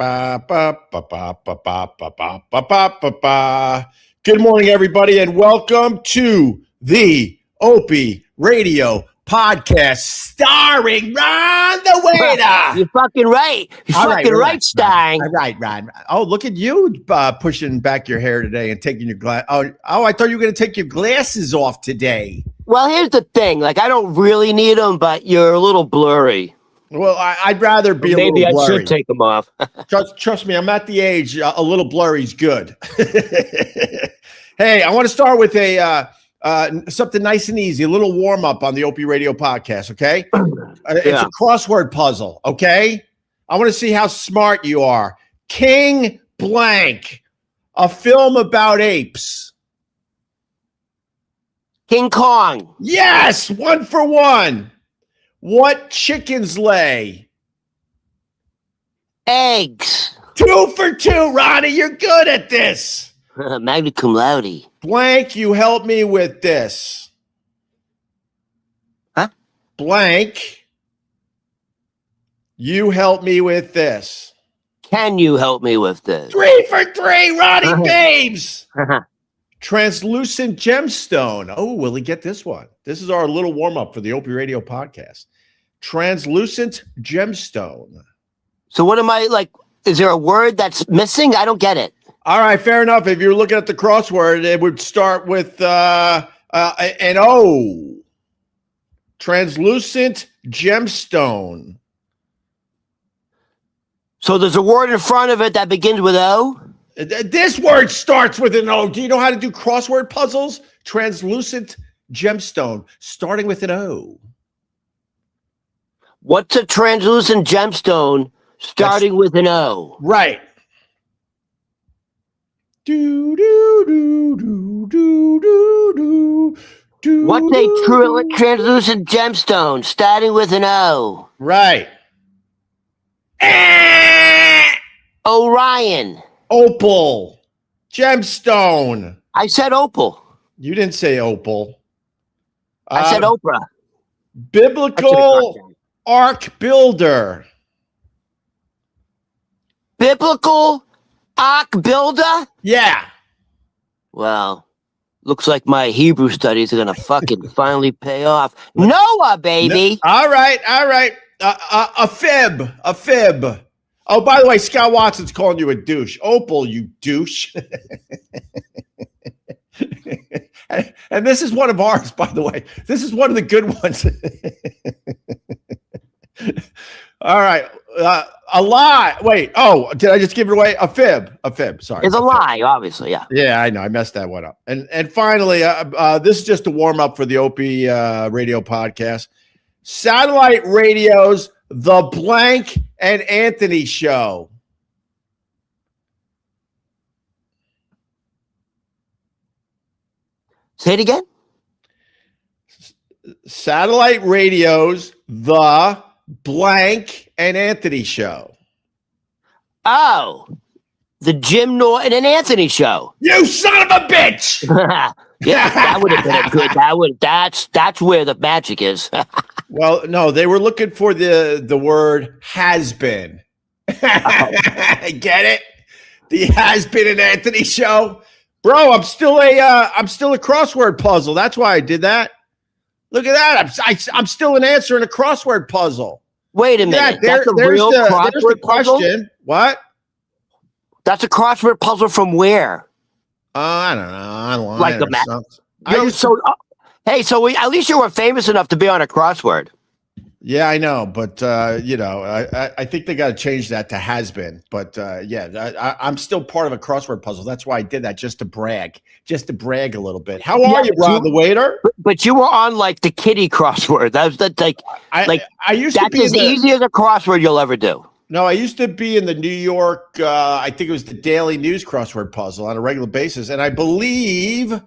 Ba, ba, ba, ba, ba, ba, ba, ba, ba, ba, ba, ba. Good morning, everybody, and welcome to the Opie Radio Podcast, starring Ron the Waiter. You're fucking right. You're fucking right, Stein. Right, Ron. Oh, look at you pushing back your hair today and taking your glass. Oh, I thought you were going to take your glasses off today. Well, here's the thing. Like, I don't really need them, but you're a little blurry. Well, I'd rather be Maybe a little blurry. I should take them off. Trust me, I'm at the age a little blurry's good. Hey, I want to start with something nice and easy, a little warm up on the Opie Radio Podcast. Okay, it's a crossword puzzle. Okay, I want to see how smart you are. King Blank, a film about apes. King Kong. Yes, 1 for 1. What chickens lay? Eggs. 2 for 2, Ronnie. You're good at this. Magna cum laude. Blank, you help me with this. Huh? Blank, you help me with this. Can you help me with this? 3 for 3, Ronnie Babes. Translucent gemstone. Oh, will he get this one? This is our little warm-up for the Opie Radio Podcast. Translucent gemstone. So what am I, like, is there a word that's missing? I don't get it. All right, fair enough. If you're looking at the crossword, it would start with an O. Translucent gemstone. So there's a word in front of it that begins with O? This word starts with an O. Do you know how to do crossword puzzles? Translucent gemstone, starting with an O. What's a translucent gemstone starting with an O? Right. Do, do, do, do, do, do, do, do. What's a translucent gemstone starting with an O? Right. Orion. Opal. Gemstone. I said opal. You didn't say opal. I said Oprah. Biblical ark builder. Biblical ark builder? Yeah. Well, looks like my Hebrew studies are going to fucking finally pay off. Noah, baby. All right. A fib. Oh, by the way, Scott Watson's calling you a douche. Opal, you douche. And this is one of ours, by the way. This is one of the good ones. All right. A lie. Wait. Oh, did I just give it away? A fib. Sorry. It's a lie, obviously. Yeah. Yeah, I know. I messed that one up. And finally, this is just a warm up for the Opie Radio Podcast. Satellite radio's The Blank and Anthony Show. Say it again. Satellite radio's The Blank and Anthony Show. Oh, the Jim Norton and Anthony Show. You son of a bitch! Yeah, that would have been a good. That's where the magic is. Well, no, they were looking for the word has been. Get it? The has been an Anthony Show, bro. I'm still a crossword puzzle. That's why I did that. Look at that. I'm still an answer in a crossword puzzle. Wait a minute. That's a real crossword puzzle? Question. What? That's a crossword puzzle from where? I don't know. Online like or something. So at least you were famous enough to be on a crossword. Yeah, I know, but I think they got to change that to has been. But I'm still part of a crossword puzzle. That's why I did that, just to brag a little bit. How are you, Ron the Waiter? But you were on like the kitty crossword. That's I used to be that's as easy as a crossword you'll ever do. No, I used to be in the New York. I think it was the Daily News crossword puzzle on a regular basis, and I believe,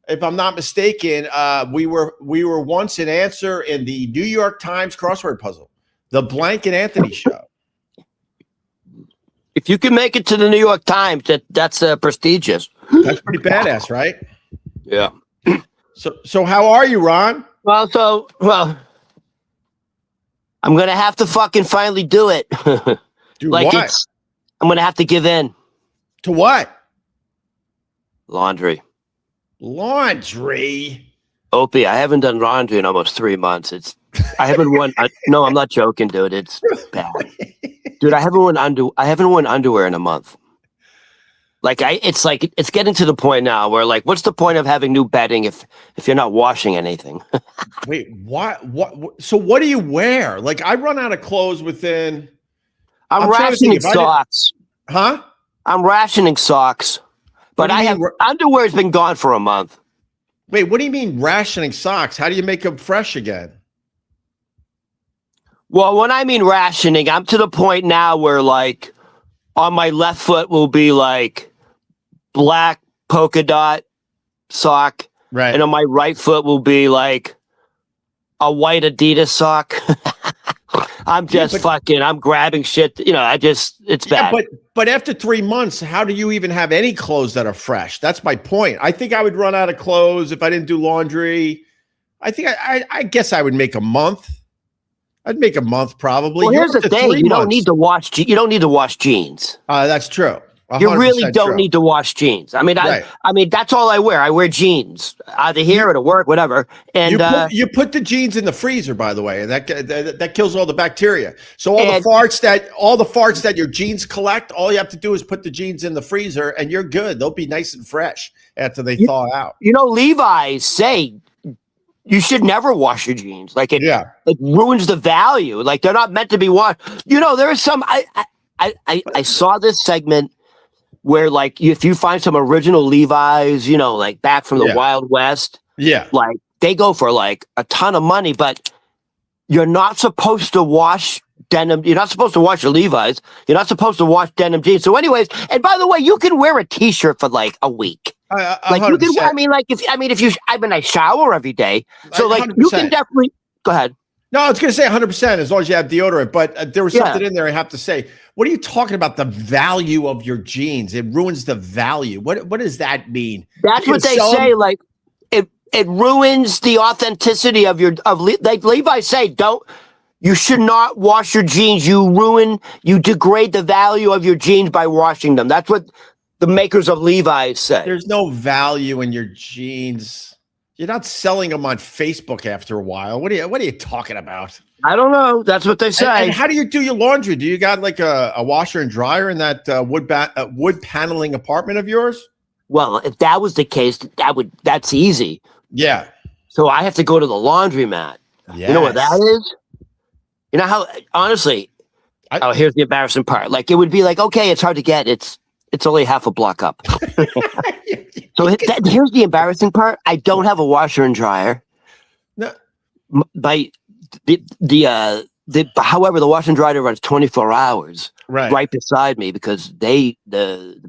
if I'm not mistaken, we were once an answer in the New York Times crossword puzzle, The Blank and Anthony Show. If you can make it to the New York Times, that's prestigious. That's pretty badass, right? Yeah. So how are you, Ron? Well, I'm gonna have to fucking finally do it. Do what? I'm going to have to give in. To what? Laundry. Laundry? Opie, I haven't done laundry in almost 3 months. I haven't worn. No, I'm not joking, dude. It's bad, dude. I haven't worn underwear in a month. It's getting to the point now where like, what's the point of having new bedding if you're not washing anything? Wait, what? So what do you wear? Like, I run out of clothes within. I'm rationing socks. Huh? I'm rationing socks, but underwear's been gone for a month. Wait, what do you mean rationing socks? How do you make them fresh again? Well, when I mean rationing, I'm to the point now where like on my left foot will be like black polka dot sock. Right. And on my right foot will be like a white Adidas sock. I'm just I'm grabbing shit. It's bad. But after 3 months, how do you even have any clothes that are fresh? That's my point. I think I would run out of clothes if I didn't do laundry. I think I guess I would make a month. I'd make a month probably. Well, here's the thing: you don't need to wash jeans. That's true. You really don't need to wash jeans. I mean, that's all I wear. I wear jeans either here or to work, whatever. And you put the jeans in the freezer, by the way, and that kills all the bacteria. So all the farts that your jeans collect, all you have to do is put the jeans in the freezer, and you're good. They'll be nice and fresh after they thaw out. Levi's say you should never wash your jeans. Like it ruins the value. Like they're not meant to be washed. There is some. I saw this segment where like if you find some original Levi's, like back from the Wild West, like they go for like a ton of money, but you're not supposed to wash denim. You're not supposed to wash your Levi's. You're not supposed to wash denim jeans. So anyways, and by the way, you can wear a t-shirt for like a week. Like you can, I shower every day. So like 100%. You can definitely go ahead. No, I was going to say 100% as long as you have deodorant, but there was something in there I have to say. What are you talking about? The value of your jeans? It ruins the value. What does that mean? That's what they say. Them? Like it ruins the authenticity of like Levi say, you should not wash your jeans. You degrade the value of your jeans by washing them. That's what the makers of Levi's say. There's no value in your jeans. You're not selling them on Facebook after a while. What are you talking about? I don't know. That's what they say. And how do you do your laundry? Do you got like a washer and dryer in that wood paneling apartment of yours? Well, if that was the case, that's easy. Yeah. So I have to go to the laundromat. Yes. You know what that is? You know how honestly, here's the embarrassing part. Like it would be like, okay, it's hard to get. It's only half a block up. So here's the embarrassing part. I don't have a washer and dryer. No. However, the washer and dryer runs 24 hours right beside me because the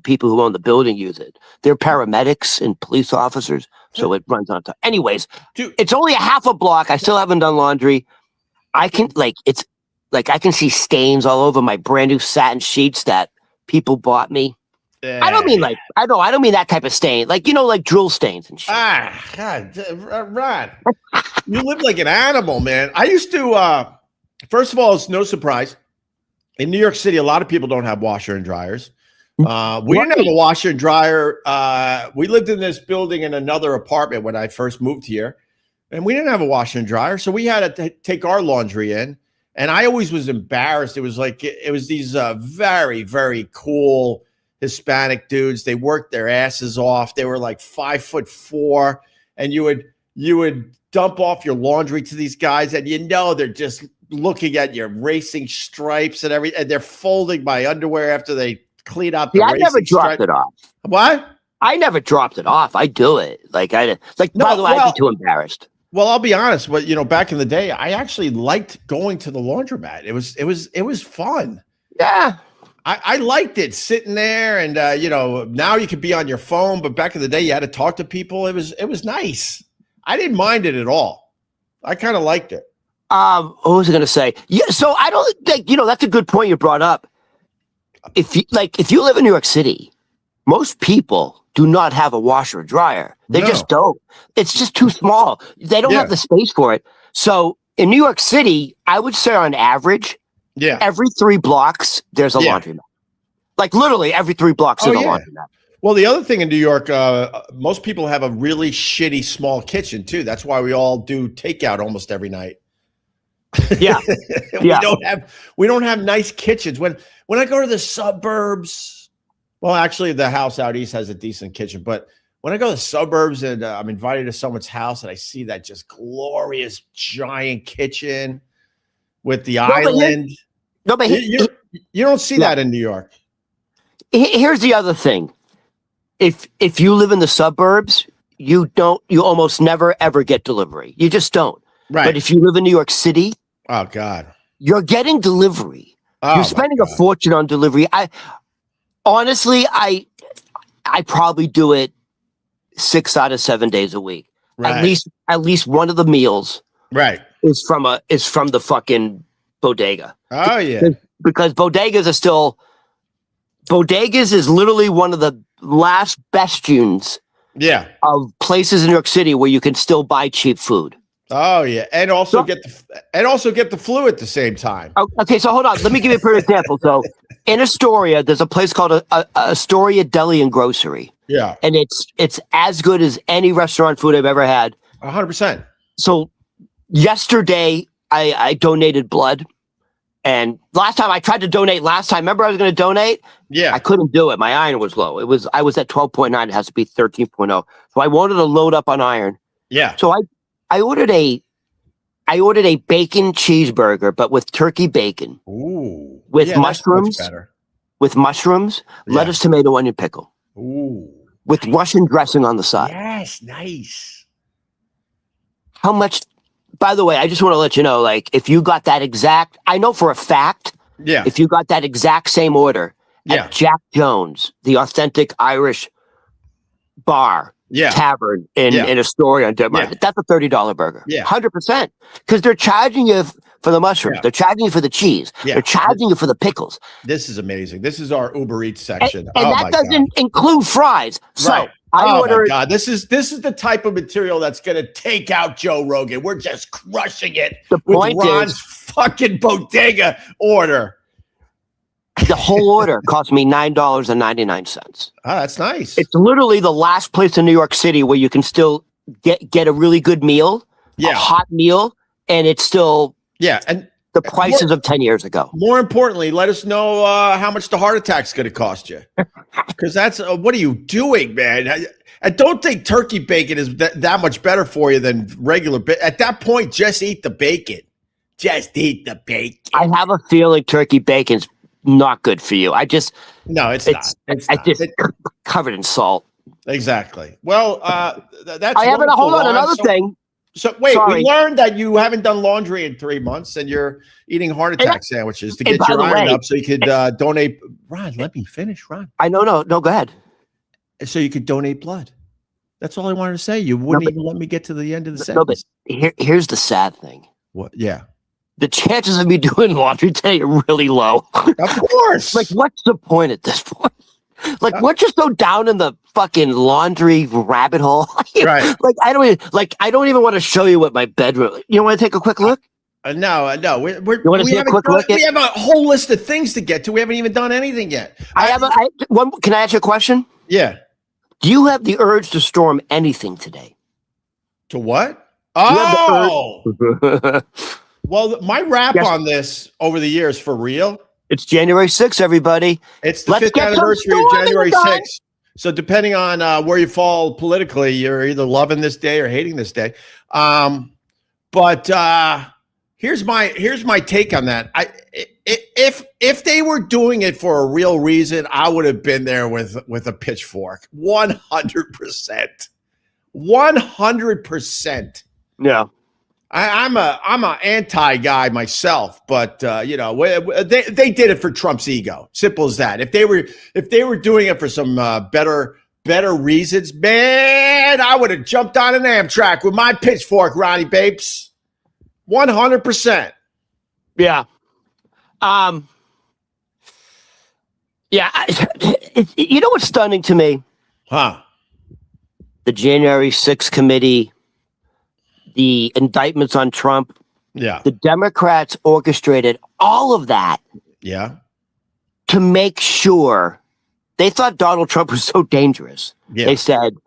people who own the building use it. They're paramedics and police officers, so it runs on time. Anyways, it's only a half a block. I still haven't done laundry. I can I can see stains all over my brand new satin sheets that people bought me. I don't mean I don't mean that type of stain. Like, like drill stains and shit. God, Ron, you live like an animal, man. I used to, first of all, it's no surprise. In New York City, a lot of people don't have washer and dryers. We didn't have a washer and dryer. We lived in this building in another apartment when I first moved here, and we didn't have a washer and dryer. So we had to take our laundry in, and I always was embarrassed. It was these very, very cool Hispanic dudes. They worked their asses off. They were like 5'4", and you would dump off your laundry to these guys, and they're just looking at your racing stripes and everything, and they're folding my underwear after they clean out the racing I never dropped it off. What? I never dropped it off. I do it. By the way, I'd be too embarrassed. Well, I'll be honest. But back in the day, I actually liked going to the laundromat. It was fun. Yeah. I liked it sitting there, and now you could be on your phone, but back in the day you had to talk to people. It was nice. I didn't mind it at all. I kind of liked it. What was I going to say? Yeah, so I don't think that's a good point you brought up. If you live in New York City, most people do not have a washer or dryer. They just don't. It's just too small. They don't have the space for it. So in New York City, I would say on average. Yeah. Every 3 blocks, there's a laundromat. Like literally every 3 blocks is a laundromat. Well, the other thing in New York, most people have a really shitty small kitchen too. That's why we all do takeout almost every night. Yeah. We don't have nice kitchens. When I go to the suburbs, well, actually the house out east has a decent kitchen, but when I go to the suburbs and I'm invited to someone's house and I see that just glorious giant kitchen with the island. You don't see that in New York. Here's the other thing. If you live in the suburbs, you almost never ever get delivery. You just don't. Right. But if you live in New York City, oh God, you're getting delivery. You're spending a fortune on delivery. I probably do it 6 out of 7 days a week. Right. At least one of the meals is from the fucking bodega. Oh yeah. Because bodegas is literally one of the last bastions of places in New York City where you can still buy cheap food. Oh yeah, and also get the flu at the same time. Okay, so hold on. Let me give you a perfect example. So in Astoria, there's a place called Astoria Deli and Grocery. Yeah, and it's as good as any restaurant food I've ever had. 100%. So yesterday, I donated blood. And last time I tried to donate remember I was going to donate? Yeah. I couldn't do it. My iron was low. I was at 12.9. It has to be 13.0. So I wanted to load up on iron. Yeah. So I ordered a bacon cheeseburger, but with turkey bacon. Ooh. With mushrooms. With mushrooms, lettuce, tomato, onion, pickle. Ooh. With Russian dressing on the side. Yes, nice. How much? By the way, I just want to let you know, like, if you got that exact, I know for a fact, if you got that exact same order at Jack Jones, the authentic Irish bar, tavern in Astoria on Denmark, that's a $30 burger. 100%. Because they're charging you for the mushrooms. They're charging you for the cheese. They're charging you for the pickles. This is amazing. This is our Uber Eats section. And that doesn't include fries. So my God. This is the type of material that's going to take out Joe Rogan. We're just crushing it with Ron's fucking bodega order. The whole order cost me $9.99. Oh, that's nice. It's literally the last place in New York City where you can still get a really good meal, a hot meal, and it's still and the prices of 10 years ago. More importantly, let us know how much the heart attack's going to cost you. Because that's what are you doing, man? I don't think turkey bacon is that much better for you than regular bacon. At that point, just eat the bacon. Just eat the bacon. I have a feeling turkey bacon's not good for you. It's not. It's covered in salt. Exactly. Well, that's. I haven't. Hold on. Another thing. So wait, we learned that you haven't done laundry in 3 months, and you're eating heart attack sandwiches to get your iron up, so you could donate. Ron, let me finish, Ron. I know. No, go ahead. So you could donate blood. That's all I wanted to say. You wouldn't even let me get to the end of the sentence. No, but here's the sad thing. What? Yeah. The chances of me doing laundry today are really low. Of course. Like, what's the point at this point? Like, we're just so down in the fucking laundry rabbit hole. Right. Like, I don't even want to show you what my bedroom. You want to take a quick look? No. You want to see a quick look? We have a whole list of things to get to. We haven't even done anything yet. Can I ask you a question? Yeah. Do you have the urge to storm anything today? To what? Oh. Well, my rap on this over the years, for real. It's January 6th, everybody. It's the 5th anniversary of January 6th. So depending on where you fall politically, you're either loving this day or hating this day. But here's my take on that. If they were doing it for a real reason, I would have been there with a pitchfork. 100%. 100%. Yeah. I'm a anti guy myself, but they did it for Trump's ego. Simple as that. If they were doing it for some better reasons, man, I would have jumped on an Amtrak with my pitchfork, Ronnie Babes. 100%. Yeah. You know what's stunning to me? Huh? The January 6th committee. The indictments on Trump. Yeah. The Democrats orchestrated all of that. Yeah. to make sure, they thought Donald Trump was so dangerous. Yeah. They said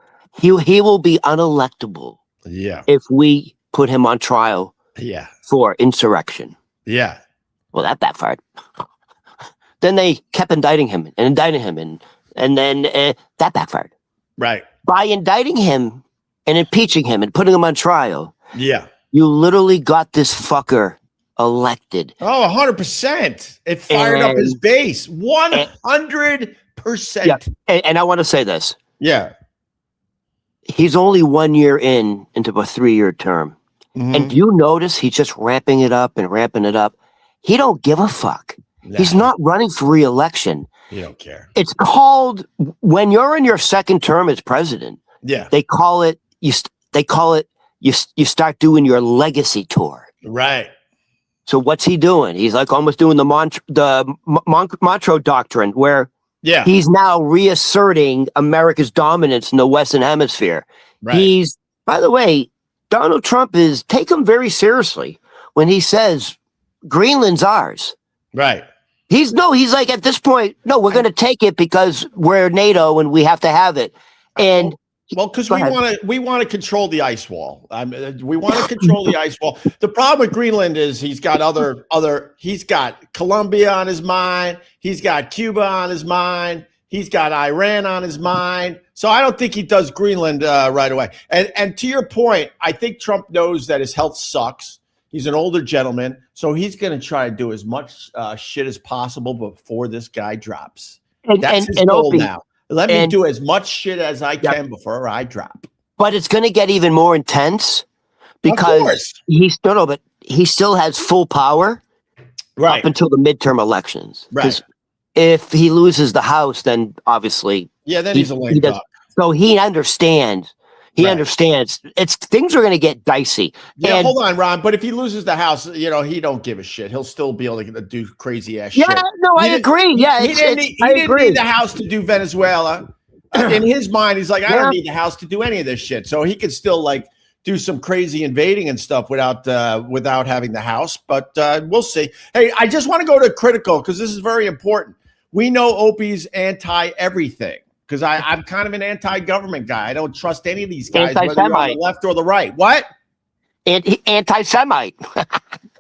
he will be unelectable. Yeah. If we put him on trial. Yeah. For insurrection. Yeah. Well, that backfired. Then they kept indicting him and then that backfired. Right. By indicting him and impeaching him and putting him on trial. Yeah. You literally got this fucker elected. Oh, 100%. It fired up his base. 100%. Yeah. And I want to say this. Yeah. He's only 1 year into a 3-year term. Mm-hmm. And you notice he's just ramping it up. He don't give a fuck. Nah. He's not running for re-election. He don't care. It's called, when you're in your second term as president. Yeah. They call it you start doing your legacy tour. Right. So what's he doing? He's like almost doing the Montreux Doctrine, where he's now reasserting America's dominance in the Western Hemisphere. Right. By the way, Donald Trump take him very seriously when he says Greenland's ours. Right. He's like, at this point, no, we're going to take it because we're NATO and we have to have it. And because we want to control the ice wall. We want to control the ice wall. The problem with Greenland is he's got he's got Colombia on his mind. He's got Cuba on his mind. He's got Iran on his mind. So I don't think he does Greenland right away. And to your point, I think Trump knows that his health sucks. He's an older gentleman. So he's going to try to do as much shit as possible before this guy drops. That's his goal now. Let me do as much shit as I can before I drop. But it's going to get even more intense because he still has full power up until the midterm elections. Right. If he loses the House, then obviously, then he's a lame duck. So he understands. He understands. Things are going to get dicey. Yeah, hold on, Ron. But if he loses the House, he don't give a shit. He'll still be able to do crazy ass shit. Yeah, no, I agree. Yeah, he didn't need the House to do Venezuela. In his mind, he's like, I don't need the House to do any of this shit. So he could still do some crazy invading and stuff without having the House. But we'll see. Hey, I just want to go to critical because this is very important. We know Opie's anti everything. Because I'm kind of an anti-government guy. I don't trust any of these guys, whether you're on the left or the right. What? Anti-Semite.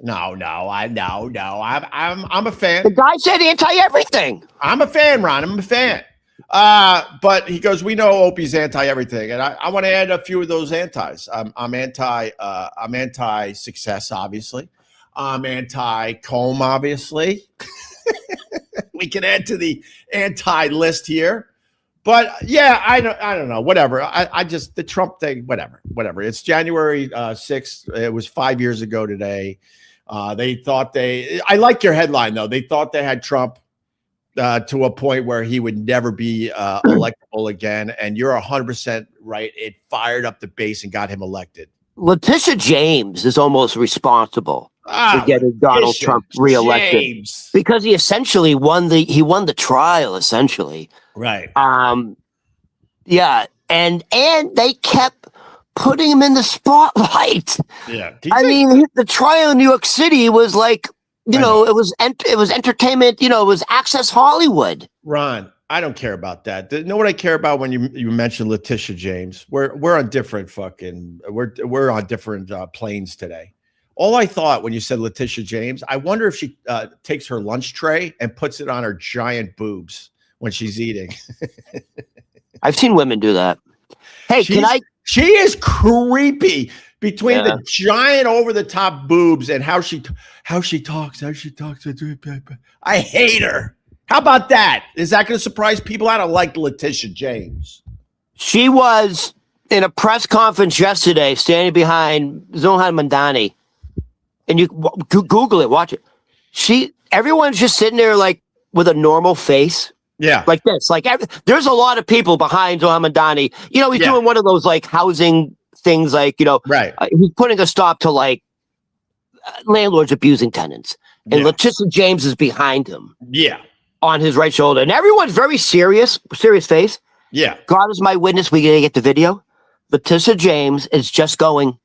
No. I'm a fan. The guy said anti-everything. I'm a fan, Ron. I'm a fan. But he goes, we know Opie's anti-everything, and I want to add a few of those antis. I'm anti-success, obviously. I'm anti-comb, obviously. We can add to the anti-list here. But yeah, I don't know. Whatever. I just the Trump thing. Whatever. It's January 6th. It was 5 years ago today. They thought I like your headline though. They thought they had Trump to a point where he would never be electable again. And you're 100% right. It fired up the base and got him elected. Letitia James is almost responsible for getting Donald Trump reelected because he essentially won the trial essentially. Right. Yeah. And they kept putting him in the spotlight. Yeah. The trial in New York City was like, it was entertainment, it was Access Hollywood. Ron, I don't care about that. You know what I care about when you mentioned Letitia James? We're on different we're on different planes today. All I thought when you said Letitia James, I wonder if she takes her lunch tray and puts it on her giant boobs when she's eating. I've seen women do that. Hey, she is creepy between the giant over the top boobs and how she talks. I hate her. How about that? Is that going to surprise people? I don't like Letitia James. She was in a press conference yesterday standing behind Zohan Mandani. And you Google it, watch it. Everyone's just sitting there like with a normal face. Yeah. Like this. There's a lot of people behind Zohan Mandani. He's doing one of those housing things right. He's putting a stop to landlords abusing tenants. And Letitia James is behind him. Yeah. On his right shoulder. And everyone's very serious face. Yeah. God is my witness. We gotta get the video. Letitia James is just going.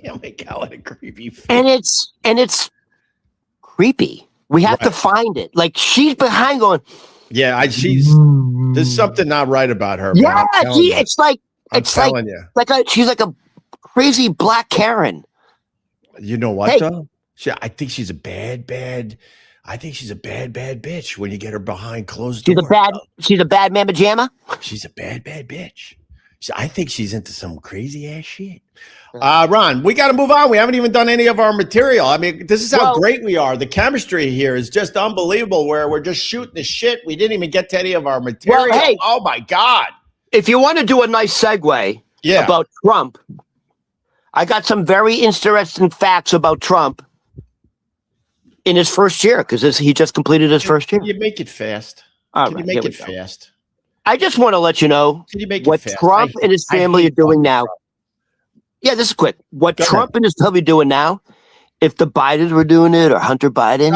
Oh my God, what a creepy face. And it's creepy. We have to find it. Like she's behind going. Yeah, there's something not right about her. Yeah, it's like she's like a crazy black Karen. You know what though? I think she's a bad. I think she's a bad bitch when you get her behind closed doors. She's a bad mamma jamma. She's a bad bitch. I think she's into some crazy ass shit. Ron, we got to move on. We haven't even done any of our material. I mean, this is how great we are. The chemistry here is just unbelievable where we're just shooting the shit. We didn't even get to any of our material. Well, hey, oh my God. If you want to do a nice segue about Trump, I got some very interesting facts about Trump in his first year because he just completed his first year. Can you make it fast? Can you make it fast? I just want to let you know what Trump and his family are doing now. Yeah, this is quick. What Trump and his family are doing now, if the Bidens were doing it or Hunter Biden,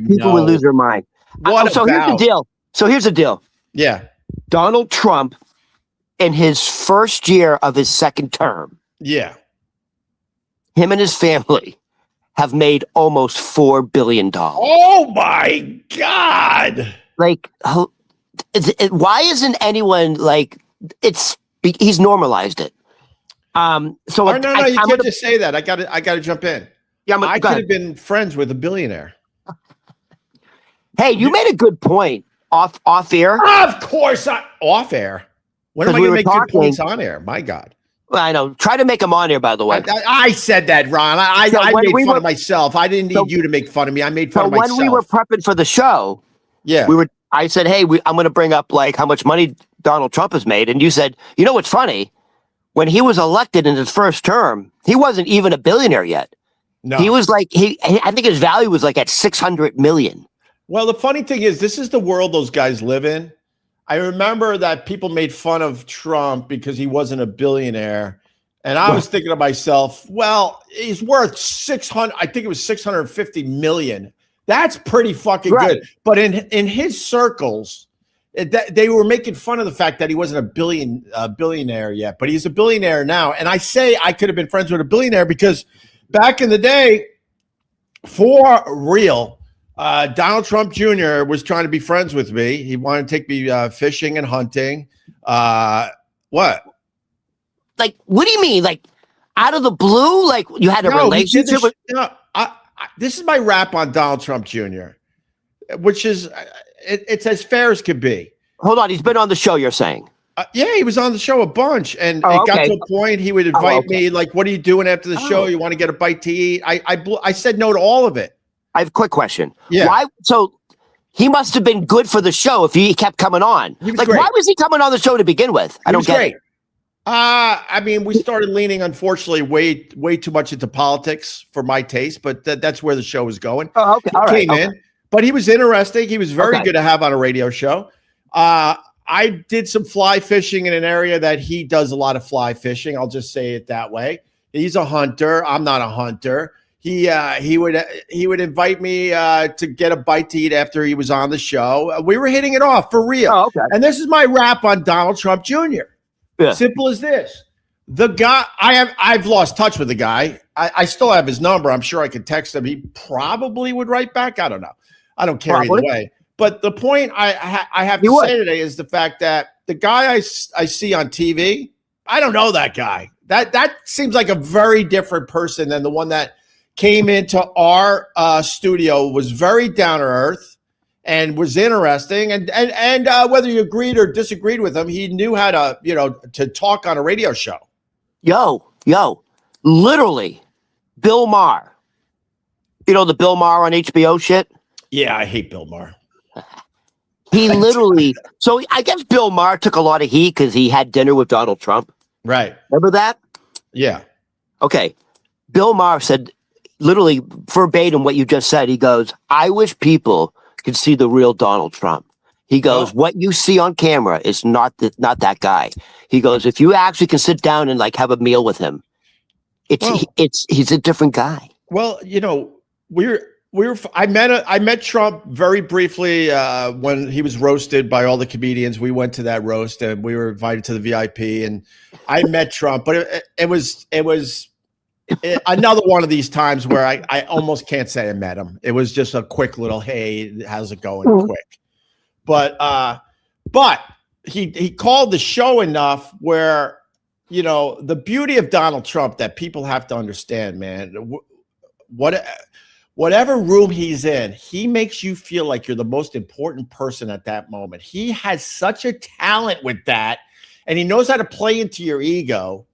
people would lose their mind. Here's the deal. Yeah. Donald Trump in his first year of his second term. Yeah. Him and his family have made almost $4 billion. Oh my God. Like, why isn't anyone like he's normalized it? You can't just say that. I gotta jump in. Yeah, I could have been friends with a billionaire. Hey, you made a good point off air. Of course, off air. When am I going to make good points on air? My God. Well, I know. Try to make them on here, by the way. I said that, Ron. I made fun of myself. I didn't need you to make fun of me. I made fun of myself. When we were prepping for the show, I said, hey, I'm going to bring up like how much money Donald Trump has made. And you said, you know what's funny? When he was elected in his first term, he wasn't even a billionaire yet. No. He was like, I think his value was like at 600 million. Well, the funny thing is, this is the world those guys live in. I remember that people made fun of Trump because he wasn't a billionaire. And I was thinking to myself, well, he's worth 600. I think it was 650 million. That's pretty fucking good. But in his circles, they were making fun of the fact that he wasn't a billionaire yet. But he's a billionaire now. And I say I could have been friends with a billionaire because back in the day, for real, Donald Trump Jr. was trying to be friends with me. He wanted to take me fishing and hunting. What? Like, what do you mean? Like, out of the blue? Like, you had a relationship with? This is my rap on Donald Trump Jr., which is, it's as fair as could be. Hold on. He's been on the show, you're saying? Yeah, he was on the show a bunch. And it got to a point he would invite me, like, what are you doing after the show? You want to get a bite to eat? I said no to all of it. I have a quick question. Yeah. Why? So he must have been good for the show if he kept coming on. He was great. Why was he coming on the show to begin with? I don't get it. I mean, we started leaning, unfortunately, way too much into politics for my taste, but that's where the show was going. Oh, okay. All right. He came in, but he was interesting. He was very good to have on a radio show. I did some fly fishing in an area that he does a lot of fly fishing. I'll just say it that way. He's a hunter. I'm not a hunter. He would invite me to get a bite to eat after he was on the show. We were hitting it off for real. Oh, okay. And this is my rap on Donald Trump Jr. Yeah. Simple as this. The guy, I've lost touch with the guy. I still have his number. I'm sure I could text him. He probably would write back. I don't know. I don't care either way. But the point I have to say today is the fact that the guy I see on TV, I don't know that guy. That seems like a very different person than the one that came into our studio, was very down to earth and was interesting. And whether you agreed or disagreed with him, he knew how to, to talk on a radio show. Yo, literally, Bill Maher. You know the Bill Maher on HBO shit? Yeah, I hate Bill Maher. He literally, so I guess Bill Maher took a lot of heat because he had dinner with Donald Trump. Right. Remember that? Yeah. Okay. Bill Maher said, literally verbatim what you just said. He goes, I wish people could see the real Donald Trump. He goes, what you see on camera is not that guy. He goes, if you actually can sit down and like have a meal with him, he's a different guy. Well, I met Trump very briefly when he was roasted by all the comedians. We went to that roast and we were invited to the VIP, and I met Trump. But it was another one of these times where I almost can't say I met him. It was just a quick little, hey, how's it going? Quick. But he called the show enough where, the beauty of Donald Trump that people have to understand, man. Whatever room he's in, he makes you feel like you're the most important person at that moment. He has such a talent with that, and he knows how to play into your ego.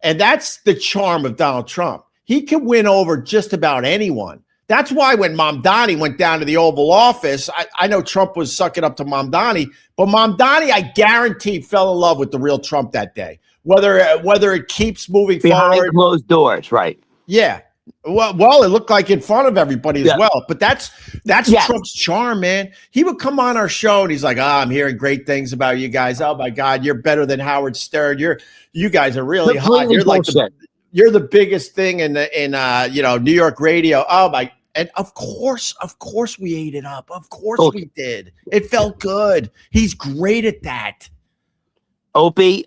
And that's the charm of Donald Trump. He can win over just about anyone. That's why when Mamdani went down to the Oval Office, I know Trump was sucking up to Mamdani, but Mamdani, I guarantee, fell in love with the real Trump that day. Whether it keeps moving behind forward, closed doors, right? Yeah. Well, it looked like in front of everybody as well. But that's Trump's charm, man. He would come on our show and he's like, I'm hearing great things about you guys. Oh my God, you're better than Howard Stern. You guys are really hot. You're like you're the biggest thing in New York radio. Oh my. And of course we ate it up. Of course we did. It felt good. He's great at that. Opie,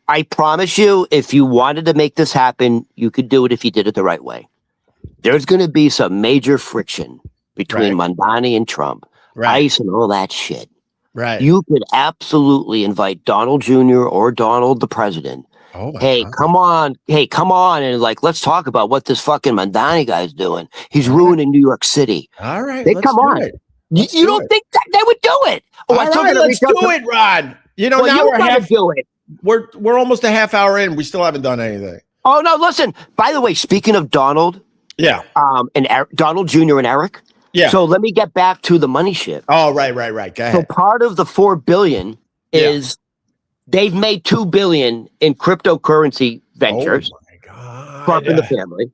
I promise you, if you wanted to make this happen, you could do it if you did it the right way. There's going to be some major friction between Mamdani and Trump, ICE and all that shit. Right. You could absolutely invite Donald Jr. or Donald the president. Oh my God. Come on. Hey, come on. And let's talk about what this fucking Mamdani guy's doing. He's ruining New York City. All right. Come on. You don't think that they would do it? All right, let's do it, Ron. Now we're do it. We're almost a half hour in. We still haven't done anything. Oh no! Listen. By the way, speaking of Donald, and Donald Jr. and Eric. Yeah. So let me get back to the money shit. Oh right. Go ahead. So part of the $4 billion is they've made $2 billion in cryptocurrency ventures. Oh my God! Trump and the family.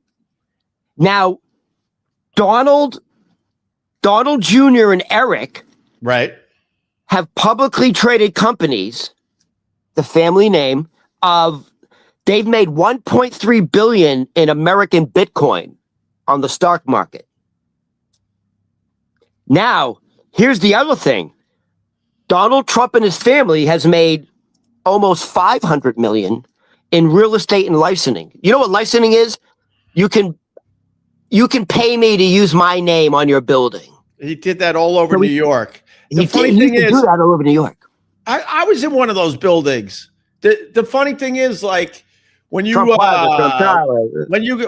Now, Donald Jr. and Eric, have publicly traded companies. The family name they've made $1.3 billion in American Bitcoin on the stock market. Now, here's the other thing. Donald Trump and his family has made almost $500 million in real estate and licensing. You know what licensing is? You can pay me to use my name on your building. He did that all over New York. The funny thing is, do that all over New York. I was in one of those buildings. The funny thing is, when you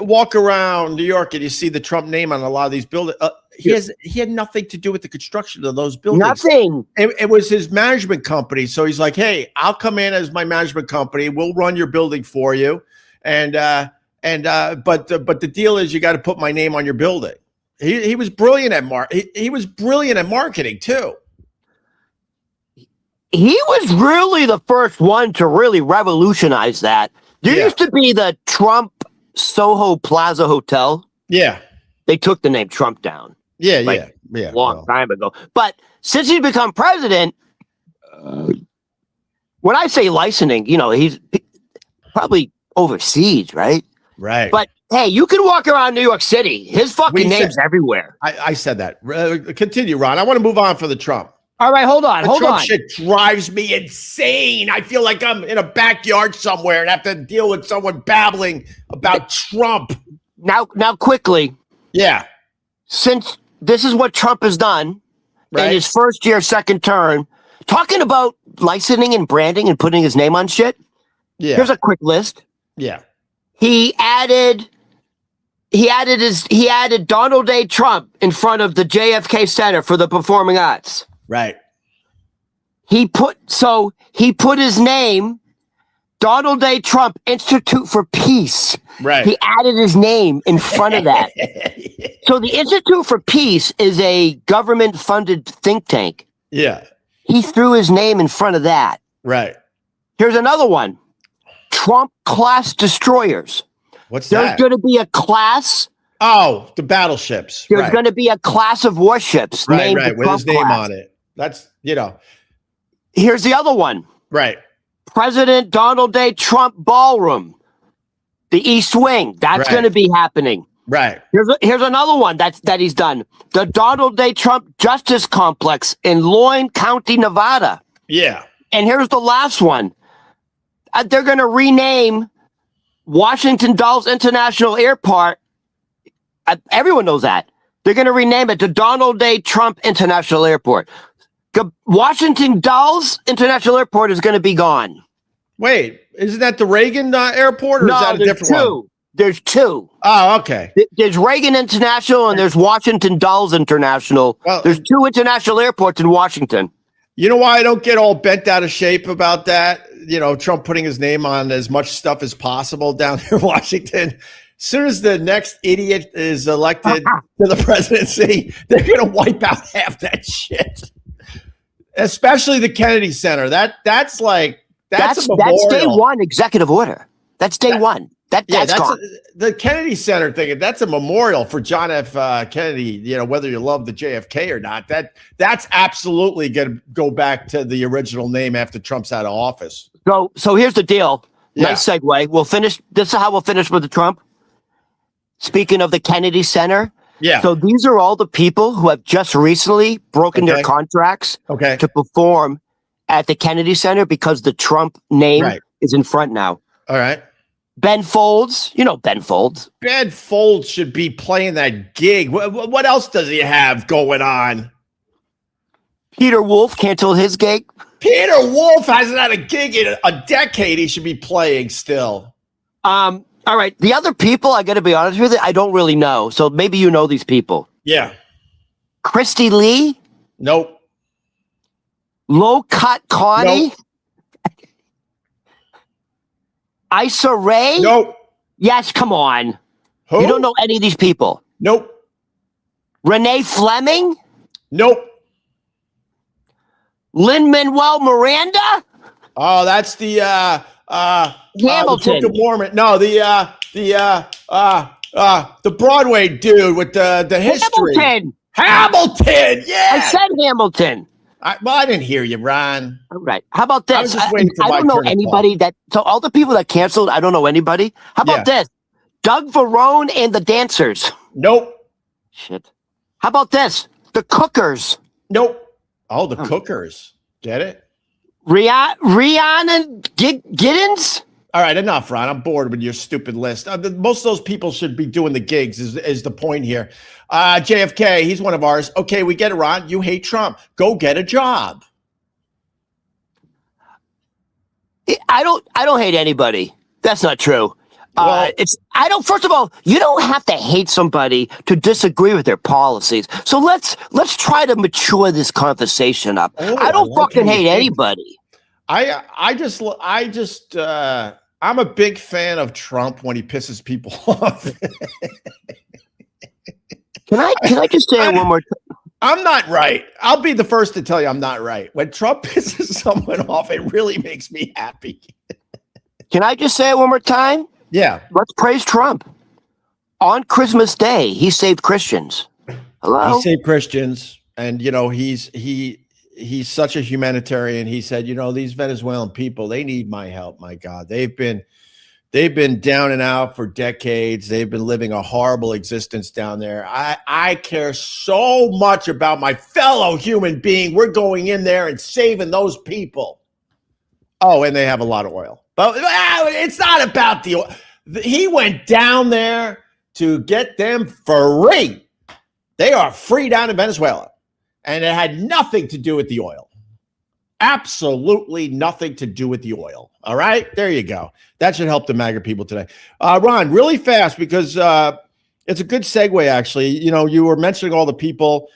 walk around New York and you see the Trump name on a lot of these buildings, he had nothing to do with the construction of those buildings. Nothing. It was his management company. So he's like, hey, I'll come in as my management company. We'll run your building for you. But the deal is you got to put my name on your building. He was brilliant at he was brilliant at marketing too. He was really the first one to really revolutionize that. There used to be the Trump Soho Plaza Hotel. Yeah. They took the name Trump down. Yeah. Long time ago. But since he's become president, when I say licensing, he's probably overseas, right? Right. But hey, you can walk around New York City. His fucking name's everywhere. I said that. Continue, Ron. I want to move on for the Trump. All right, hold on. Trump shit drives me insane. I feel like I'm in a backyard somewhere and have to deal with someone babbling about Trump. Now, quickly. Yeah. Since this is what Trump has done in his first year, second term, talking about licensing and branding and putting his name on shit. Yeah. Here's a quick list. Yeah. He added Donald J. Trump in front of the JFK Center for the Performing Arts. Right. He put his name, Donald J. Trump Institute for Peace. Right. He added his name in front of that. So the Institute for Peace is a government-funded think tank. Yeah. He threw his name in front of that. Right. Here's another one. Trump class destroyers. What's that? There's going to be a class. Oh, the battleships. There's going to be a class of warships named with Trump his name class. on it. That's, Here's the other one. Right. President Donald J. Trump Ballroom, the East Wing. That's going to be happening. Right. Here's another one that he's done. The Donald J. Trump Justice Complex in Loyne County, Nevada. Yeah. And here's the last one. They're going to rename Washington Dulles International Airport. Everyone knows that. They're going to rename it to Donald J. Trump International Airport. Washington Dulles International Airport is going to be gone. Wait, isn't that the Reagan airport, or is that a different one? There's two. Oh, okay. There's Reagan International and there's Washington Dulles International. Well, there's two international airports in Washington. You know why I don't get all bent out of shape about that? You know, Trump putting his name on as much stuff as possible down there in Washington. As soon as the next idiot is elected to the presidency, they're going to wipe out half that shit. Especially the Kennedy Center. That's a memorial. That's day one executive order. That's day one. That's gone. The Kennedy Center thing. That's a memorial for John F. Kennedy. You know, whether you love the JFK or not, that's absolutely going to go back to the original name after Trump's out of office. So here's the deal. Nice segue. We'll finish. This is how we'll finish with the Trump. Speaking of the Kennedy Center. Yeah. So these are all the people who have just recently broken their contracts to perform at the Kennedy Center because the Trump name is in front now. All right. Ben Folds, you know Ben Folds. Ben Folds should be playing that gig. What else does he have going on? Peter Wolf canceled his gig. Peter Wolf hasn't had a gig in a decade. He should be playing still. All right. The other people, I got to be honest with you, I don't really know. So maybe you know these people. Yeah. Christy Lee? Nope. Low Cut Connie? Nope. Issa Rae? Nope. Yes, come on. Who? You don't know any of these people. Nope. Renee Fleming? Nope. Lin-Manuel Miranda? Oh, that's the Hamilton. The Book of Mormon. No, the Broadway dude with the history. Hamilton. Yeah. I said Hamilton. I didn't hear you, Ron. All right. How about this? I was just waiting for I don't know anybody so all the people that canceled, I don't know anybody. How about this? Doug Verone and the Dancers. Nope. Shit. How about this? The Cookers. Nope. Oh, the Cookers. Get it? Rihanna Giddens? All right, enough, Ron. I'm bored with your stupid list. Most of those people should be doing the gigs is the point here. JFK, he's one of ours. Okay, we get it, Ron. You hate Trump. Go get a job. I don't hate anybody. That's not true. First of all, you don't have to hate somebody to disagree with their policies. So let's try to mature this conversation up. I don't fucking hate anybody. I'm a big fan of Trump when he pisses people off. Can I just say it one more time? I'm not right. I'll be the first to tell you I'm not right. When Trump pisses someone off, it really makes me happy. Can I just say it one more time? Yeah. Let's praise Trump. On Christmas Day, he saved Christians. Hello? He saved Christians. And, you know, he's such a humanitarian. He said, you know, these Venezuelan people, they need my help. My God, they've been down and out for decades. They've been living a horrible existence down there. I care so much about my fellow human being. We're going in there and saving those people. Oh, and they have a lot of oil. But it's not about the oil. He went down there to get them free. They are free down in Venezuela. And it had nothing to do with the oil. Absolutely nothing to do with the oil. All right? There you go. That should help the MAGA people today. Ron, really fast, because it's a good segue, actually. You know, you were mentioning all the people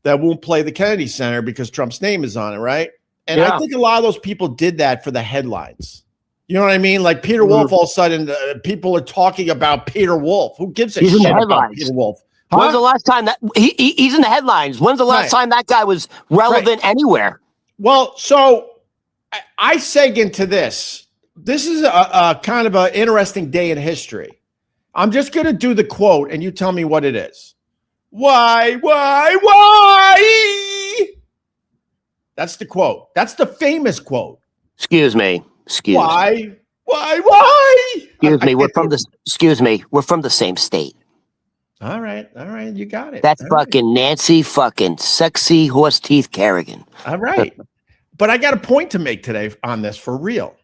that won't play the Kennedy Center because Trump's name is on it, right? And I think a lot of those people did that for the headlines. You know what I mean? Like Peter Wolf, all of a sudden, people are talking about Peter Wolf. Who gives a shit about Peter Wolf? Huh? When's the last time that he's in the headlines? When's the last time that guy was relevant anywhere? Well, so I seg into this. This is a kind of an interesting day in history. I'm just going to do the quote, and you tell me what it is. Why? That's the quote. That's the famous quote. Excuse me. Why? Excuse me. We're from the same state. All right. You got it. That's all fucking right. Nancy fucking sexy horse teeth Kerrigan. All right. But I got a point to make today on this for real.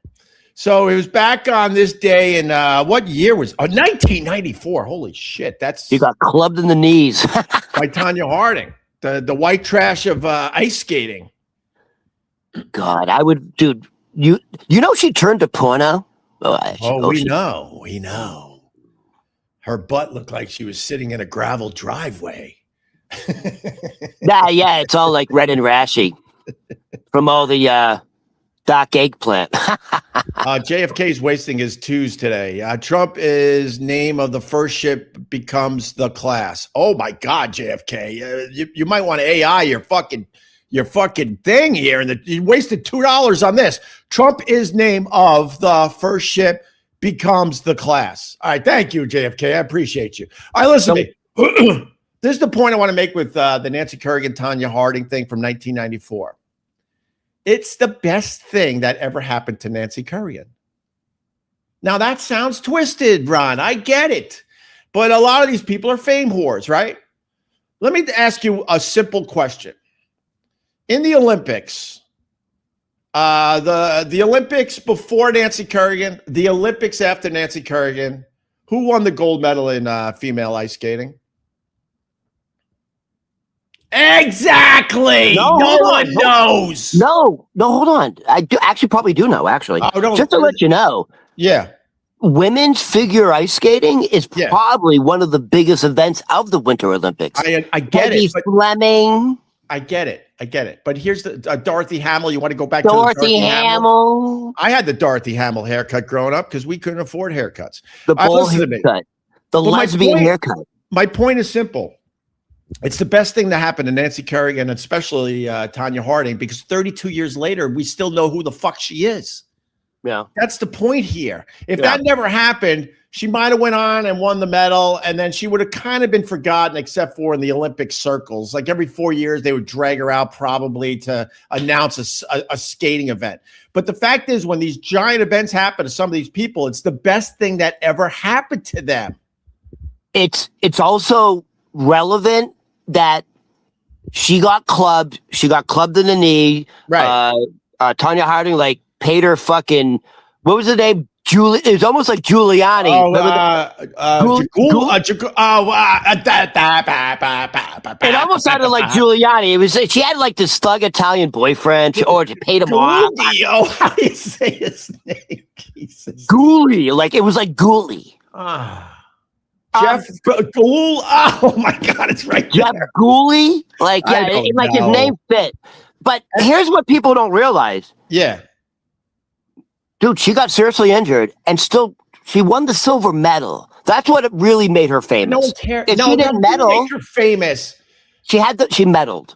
So it was back on this day in what year was 1994. Holy shit. You got clubbed in the knees. by Tanya Harding, the white trash of ice skating. God, I would, dude. You know she turned to porno. We know. Her butt looked like she was sitting in a gravel driveway. Yeah, it's all like red and rashy from all the Doc eggplant. JFK's wasting his twos today. Trump is name of the first ship becomes the class. Oh my God, JFK, you might want to AI your fucking thing here, and you wasted $2 on this. Trump is name of the first ship becomes the class. All right, thank you, JFK. I appreciate you. All right, listen to me. This is the point I want to make with the Nancy Kerrigan, Tanya Harding thing from 1994. It's the best thing that ever happened to Nancy Kerrigan. Now, that sounds twisted, Ron. I get it. But a lot of these people are fame whores, right? Let me ask you a simple question. In the Olympics, the Olympics before Nancy Kerrigan, the Olympics after Nancy Kerrigan, who won the gold medal in female ice skating? Exactly. No one knows. No, hold on. I do actually probably do know, actually. Just to let you know. Yeah. Women's figure ice skating is probably one of the biggest events of the Winter Olympics. I get Peggy it. Fleming. I get it. But here's the Dorothy Hamill. You want to go back Dorothy to Dorothy Hamill? I had the Dorothy Hamill haircut growing up because we couldn't afford haircuts. The bowl haircut. The lesbian haircut. My point is simple. It's the best thing to happen to Nancy Kerrigan, and especially Tanya Harding, because 32 years later, we still know who the fuck she is. Yeah. That's the point here. If that never happened, she might have went on and won the medal, and then she would have kind of been forgotten, except for in the Olympic circles. Like every 4 years, they would drag her out probably to announce a skating event. But the fact is, when these giant events happen to some of these people, it's the best thing that ever happened to them. It's also relevant that she got clubbed. She got clubbed in the knee. Right. Tanya Harding paid her fucking, what was the name? It was almost like Giuliani. It almost sounded like Giuliani. It was she had this thug Italian boyfriend, or she paid him off. Oh, how do you say his name? Jesus. Ghoulie, it was like Ghoulie. Jeff Gould. Oh my God, it's right there. Jeff Ghoulie, his name fit. But here's what people don't realize. Yeah. Dude, she got seriously injured and still she won the silver medal. That's what really made her famous. No one cares. If she didn't medal, make her famous. She medaled.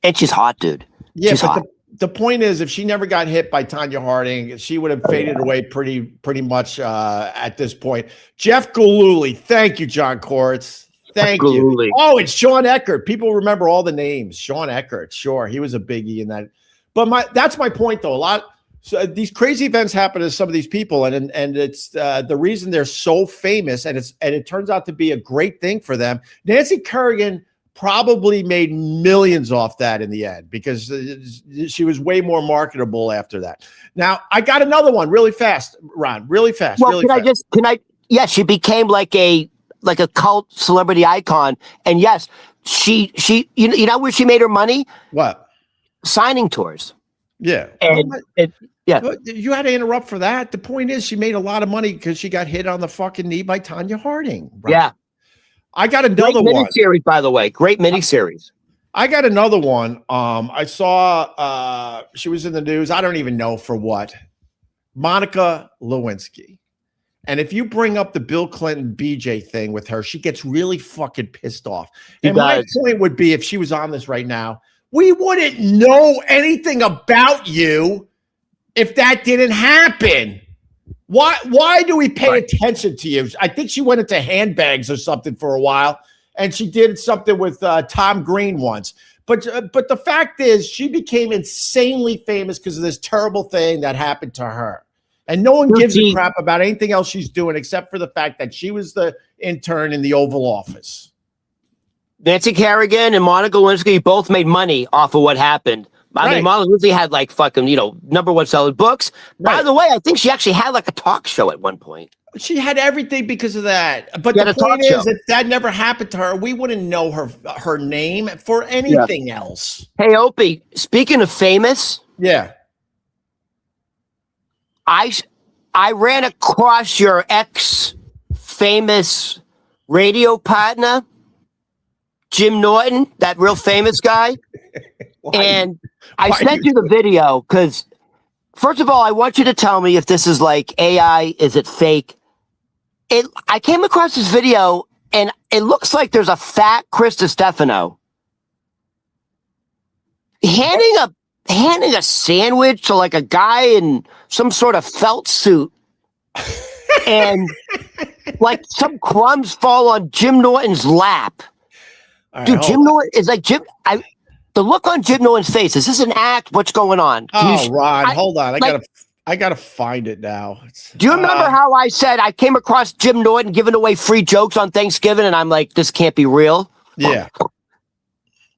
And she's hot, dude. Yeah, she's hot. The point is, if she never got hit by Tanya Harding, she would have faded away pretty much at this point. Jeff Gillooly. Thank you, John Kortz. Thank you. Oh, it's Sean Eckert. People remember all the names. Sean Eckert. Sure, he was a biggie in that. But that's my point, though. So these crazy events happen to some of these people, and it's the reason they're so famous, and it turns out to be a great thing for them. Nancy Kerrigan probably made millions off that in the end because she was way more marketable after that. Now, I got another one really fast, Ron, really fast. Well, she became like a cult celebrity icon. And yes, she you know where she made her money? What? Signing tours. Yeah. Yeah. You had to interrupt for that. The point is she made a lot of money because she got hit on the fucking knee by Tanya Harding. Right? Yeah. I got another one. Great miniseries, by the way. Great miniseries. I got another one. I saw she was in the news. I don't even know for what. Monica Lewinsky. And if you bring up the Bill Clinton BJ thing with her, she gets really fucking pissed off. And my point would be, if she was on this right now, we wouldn't know anything about you if that didn't happen. Why do we pay attention to you? I think she went into handbags or something for a while, and she did something with Tom Green once. But the fact is, she became insanely famous because of this terrible thing that happened to her. And no one gives a crap about anything else she's doing except for the fact that she was the intern in the Oval Office. Nancy Kerrigan and Monica Lewinsky both made money off of what happened. I mean, Monica Lewinsky had like fucking, #1 selling books. Right. By the way, I think she actually had like a talk show at one point. She had everything because of that. But the point is, if that never happened to her, we wouldn't know her name for anything else. Hey, Opie, speaking of famous. Yeah. I ran across your ex-famous radio partner, Jim Norton, that real famous guy. And I sent you the video because, first of all, I want you to tell me if this is like AI, is it fake? I came across this video, and it looks like there's a fat Chris Stefano handing a sandwich to like a guy in some sort of felt suit, and like some crumbs fall on Jim Norton's lap. Right, dude, Jim Norton is like the look on Jim Norton's face. Is this an act? What's going on? Ron, hold on. I gotta find it now. Do you remember how I said I came across Jim Norton giving away free jokes on Thanksgiving, and I'm like, this can't be real? Yeah.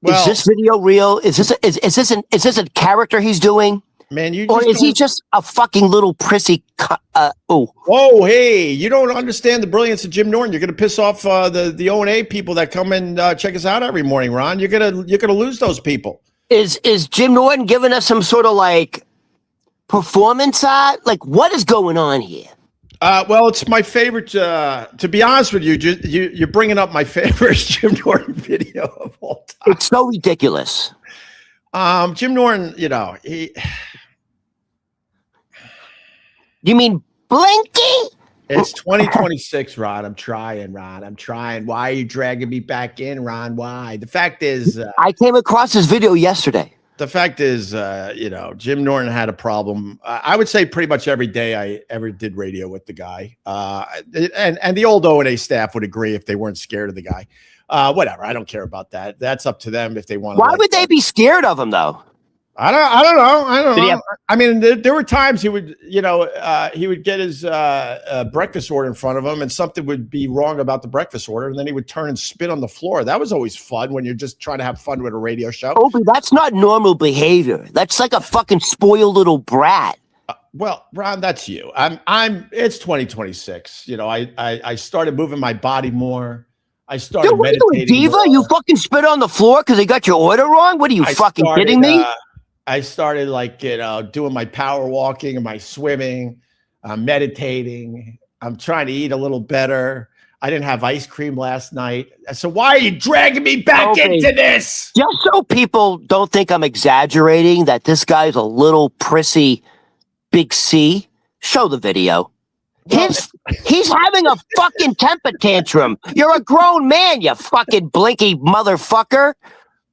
Is this video real? Is this a character he's doing? Man, or is he just a fucking little prissy? Whoa, hey! You don't understand the brilliance of Jim Norton. You're gonna piss off the O&A people that come and check us out every morning, Ron. You're gonna lose those people. Is Jim Norton giving us some sort of like performance art? Like, what is going on here? Well, it's my favorite. To be honest with you, you're bringing up my favorite Jim Norton video of all time. It's so ridiculous. Jim Norton, he. You mean Blinky? It's 2026, Ron. I'm trying, Ron. I'm trying. Why are you dragging me back in, Ron? Why? The fact is, I came across this video yesterday. The fact is, Jim Norton had a problem. I would say pretty much every day I ever did radio with the guy. And the old O&A staff would agree if they weren't scared of the guy. Whatever. I don't care about that. That's up to them if they want to. Why would they be scared of him, though? I don't know. I mean, there were times he would get his breakfast order in front of him, and something would be wrong about the breakfast order, and then he would turn and spit on the floor. That was always fun when you're just trying to have fun with a radio show. Opie, that's not normal behavior. That's like a fucking spoiled little brat. Well, Ron, that's you. It's 2026. I started moving my body more. I started meditating. What are you doing, diva? More. You fucking spit on the floor because they got your order wrong? What are you kidding me? I started doing my power walking and my swimming, meditating. I'm trying to eat a little better. I didn't have ice cream last night. So why are you dragging me back into this? Just so people don't think I'm exaggerating that this guy's a little prissy big C, show the video. He's having a fucking temper tantrum. You're a grown man, you fucking blinky motherfucker.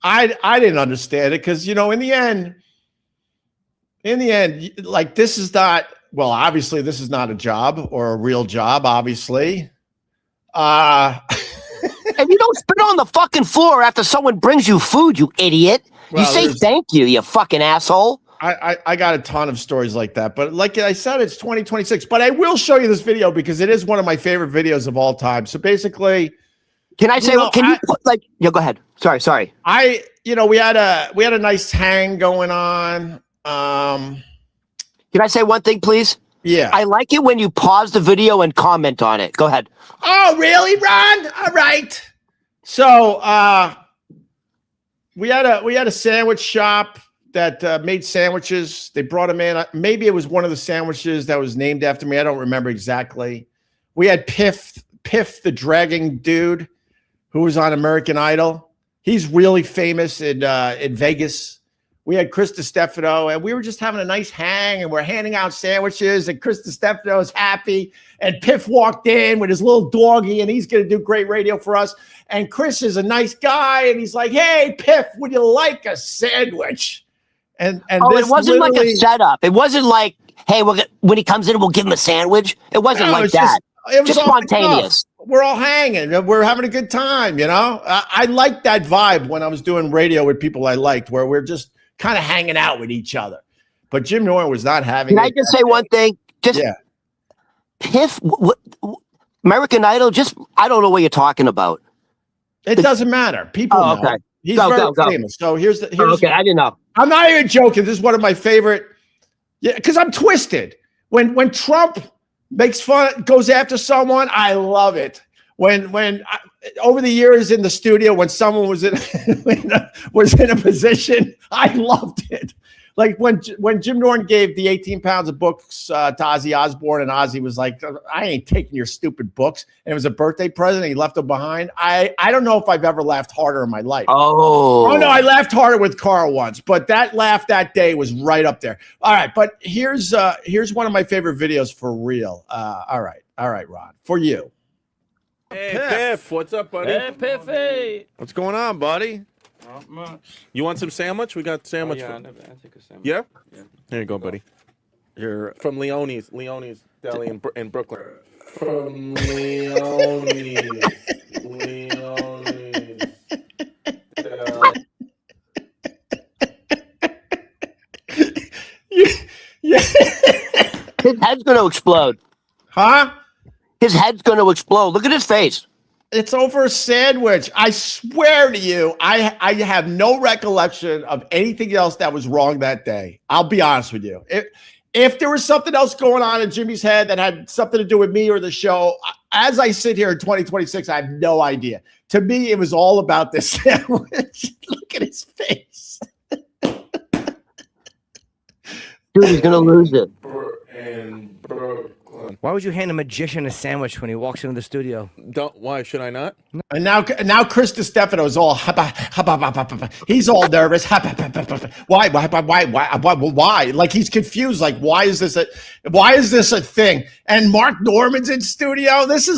I didn't understand it because, in the end, like, this is not, well, obviously this is not a job or a real job, obviously. And you don't spit on the fucking floor after someone brings you food, you idiot. You say thank you, you fucking asshole. I got a ton of stories like that, but like I said, it's 2026. But I will show you this video because it is one of my favorite videos of all time. So basically, can I say? Go ahead. Sorry. We had a nice hang going on. Can I say one thing, please? Yeah. I like it when you pause the video and comment on it. Go ahead. Oh, really, Ron? All right. So we had a sandwich shop that made sandwiches. They brought them in. Maybe it was one of the sandwiches that was named after me. I don't remember exactly. We had Piff, the dragging dude who was on American Idol. He's really famous in Vegas. We had Chris Stefano, and we were just having a nice hang, and we're handing out sandwiches, and Chris Stefano's happy, and Piff walked in with his little doggy, and he's going to do great radio for us. And Chris is a nice guy, and he's like, "Hey, Piff, would you like a sandwich?" And it wasn't like a setup. It wasn't like, "Hey, when he comes in, we'll give him a sandwich." It wasn't like that. It was just spontaneous. We're all hanging. We're having a good time, I liked that vibe when I was doing radio with people I liked, where we're just kind of hanging out with each other. But Jim Norton was not having. Can I just say one thing? Just Piff, American Idol. Just I don't know what you're talking about. It doesn't matter. People know. Okay. He's very famous. So here's okay. I didn't know. I'm not even joking. This is one of my favorite. Yeah, because I'm twisted. When Trump makes fun, goes after someone, I love it. Over the years in the studio, when someone was in a position, I loved it. Like when Jim Norton gave the 18 pounds of books to Ozzy Osbourne, and Ozzy was like, I ain't taking your stupid books. And it was a birthday present. And he left them behind. I don't know if I've ever laughed harder in my life. Oh no, I laughed harder with Carl once, but that laugh that day was right up there. All right, but here's one of my favorite videos for real. All right, Ron, for you. Hey, Piff, what's up, buddy? Hey, Piffy. What's going on, buddy? Not much. You want some sandwich? We got sandwich. I take a sandwich. Yeah? Yeah. Here you go, buddy. You're from Leone's Deli in Brooklyn. From Leone's Deli. Yeah. His head's going to explode. Huh? His head's going to explode. Look at his face. It's over a sandwich. I swear to you, I have no recollection of anything else that was wrong that day. I'll be honest with you. If there was something else going on in Jimmy's head that had something to do with me or the show, as I sit here in 2026, I have no idea. To me, it was all about this sandwich. Look at his face. Dude, he's going to lose it. Why would you hand a magician a sandwich when he walks into the studio? Why should I not? And now Chris DiStefano is all he's all nervous. Why? Like he's confused. Like why is this a thing? And Mark Norman's in studio. This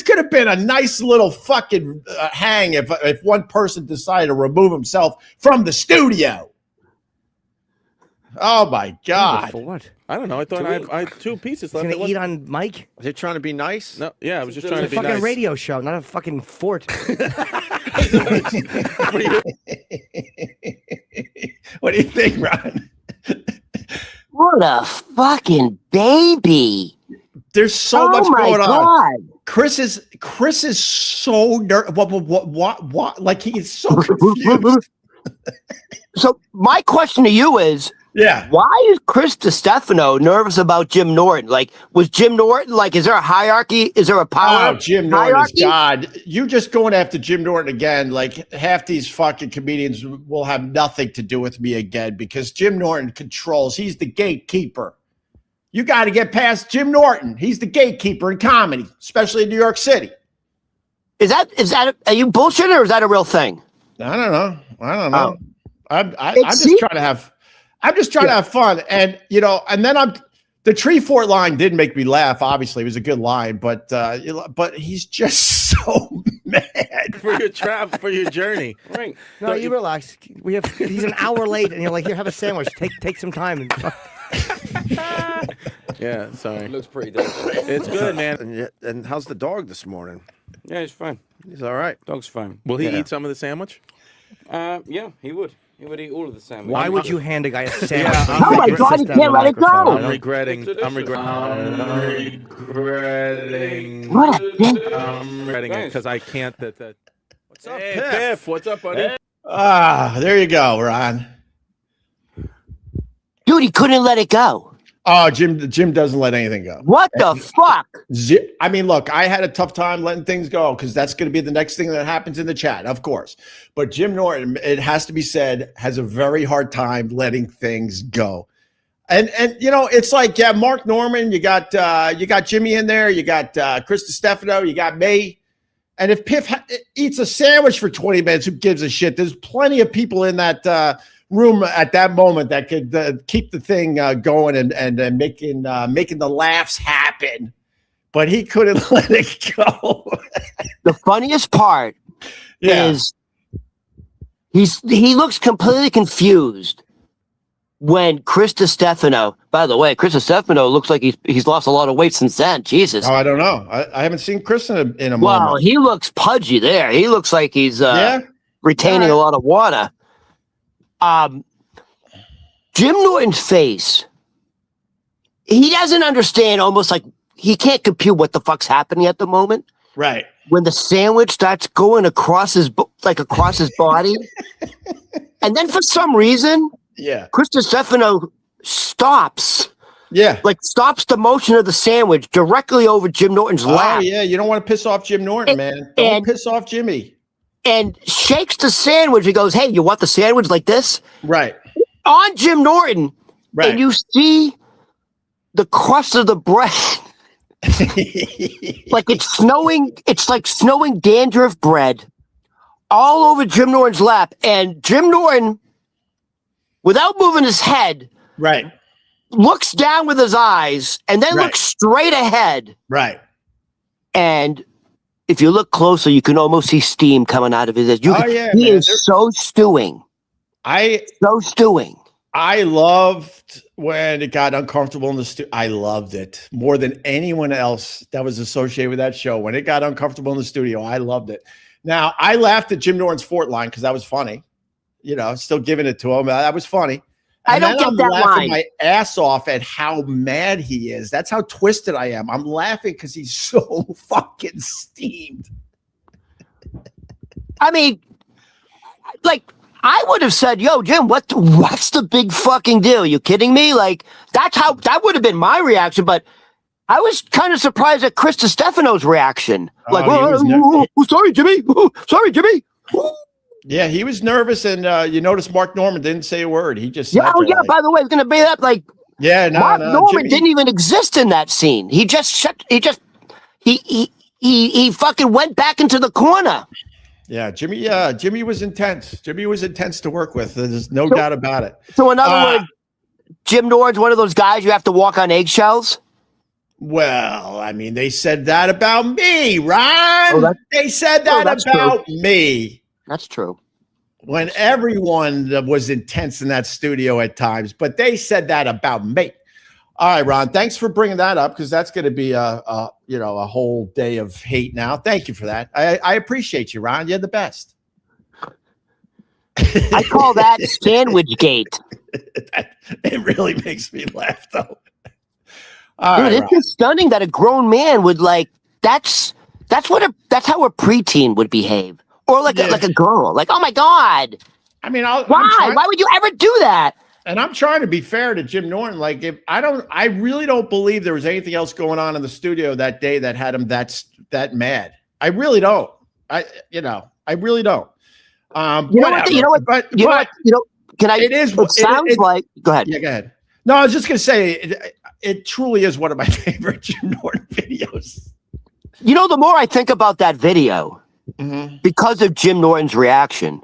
could have been a nice little fucking hang if one person decided to remove himself from the studio. Oh my God! For what? I don't know. I thought I had 2 pieces left. He's gonna eat on Mike? Was he trying to be nice? No, yeah, I was just trying to be nice. It's a fucking radio show, not a fucking fort. What do you think, Ron? What a fucking baby! There's so much going God. on. Chris is so nervous. What? Like he is so confused. So my question to you is, why is Chris DiStefano nervous about Jim Norton? Like, was Jim Norton, like, is there a hierarchy? Is there a power? Oh, Jim Norton is God. You just going after Jim Norton again, like half these fucking comedians will have nothing to do with me again because Jim Norton controls. He's the gatekeeper. You got to get past Jim Norton. He's the gatekeeper in comedy, especially in New York City. Is that, are you bullshitting or is that a real thing? I don't know. I'm just trying to have to have fun. And and then the tree fort line did make me laugh. Obviously, it was a good line, but he's just so mad for your journey. Right. No, you relax. He's an hour late and you're like, here, have a sandwich. Take some time. Yeah, sorry. It looks pretty good. It's good, man. And how's the dog this morning? Yeah, he's fine. He's all right. Dog's fine. Will he eat some of the sandwich? Yeah, he would. He would eat all of the sandwich. Why would you hand a guy a sandwich? Oh my God, you can't let it go. I'm regretting it because I can't. What's up, Piff? What's up, buddy? There you go, Ron. Dude, he couldn't let it go. Oh, Jim doesn't let anything go. What the fuck? I mean, look, I had a tough time letting things go because that's going to be the next thing that happens in the chat, of course. But Jim Norton, it has to be said, has a very hard time letting things go. And it's like, Mark Norman, you got Jimmy in there, you got Chris DiStefano, you got me. And if Piff eats a sandwich for 20 minutes, who gives a shit? There's plenty of people in that room at that moment that could keep the thing going and making the laughs happen, but he couldn't let it go. The funniest part is he looks completely confused when Chris DiStefano. By the way, Chris DiStefano looks like he's lost a lot of weight since then. Jesus. Oh, I don't know. I haven't seen Chris in a moment. Well, he looks pudgy there. He looks like he's retaining a lot of water. Jim Norton's face he doesn't understand, almost like he can't compute what the fuck's happening at the moment. Right. When the sandwich starts going across his body, and then for some reason, Chris Stefano stops. Yeah. Like stops the motion of the sandwich directly over Jim Norton's lap. Oh, yeah. You don't want to piss off Jim Norton, man. Don't piss off Jimmy. And shakes the sandwich. He goes, hey, you want the sandwich like this? Right. On Jim Norton. Right. And you see the crust of the bread. Like it's snowing. It's like snowing dandruff bread all over Jim Norton's lap. And Jim Norton, without moving his head, right, looks down with his eyes and then looks straight ahead. Right. And if you look closer, you can almost see steam coming out of his head. He is so stewing. So stewing. I loved when it got uncomfortable in the studio. I loved it more than anyone else that was associated with that show. When it got uncomfortable in the studio, I loved it. Now, I laughed at Jim Norton's Fort line because that was funny. You know, still giving it to him. That was funny. And I don't get that laughing line. My ass off at how mad he is. That's how twisted I am. I'm laughing because he's so fucking steamed. I mean, like, I would have said, yo, Jim, what's the big fucking deal? You kidding me? Like, that would have been my reaction, but I was kind of surprised at Chris Stefano's reaction. Like, sorry, Jimmy. Sorry, Jimmy. Yeah, he was nervous, and you notice Mark Norman didn't say a word. He just by the way, it's going to be that, like, Mark Norman didn't even exist in that scene. He fucking went back into the corner. Yeah, Jimmy was intense. Jimmy was intense to work with. There's no doubt about it. So in other words, Jim Norton's one of those guys you have to walk on eggshells? Well, I mean, they said that about me, Ron. They said that about me. That's true. When everyone was intense in that studio at times, but they said that about me. All right, Ron, thanks for bringing that up because that's going to be a whole day of hate now. Thank you for that. I appreciate you, Ron. You're the best. I call that sandwich gate. It really makes me laugh, though. Dude, it's just stunning that a grown man would like. That's how a preteen would behave, or like a girl. Like, oh my god. I mean, why would you ever do that? And I'm trying to be fair to Jim Norton. Like, I really don't believe there was anything else going on in the studio that day that had him that mad. I really don't. I really don't. You know what? Can I? It sounds like. Go ahead. Yeah, go ahead. No, I was just gonna say it truly is one of my favorite Jim Norton videos. You know, the more I think about that video, because of Jim Norton's reaction,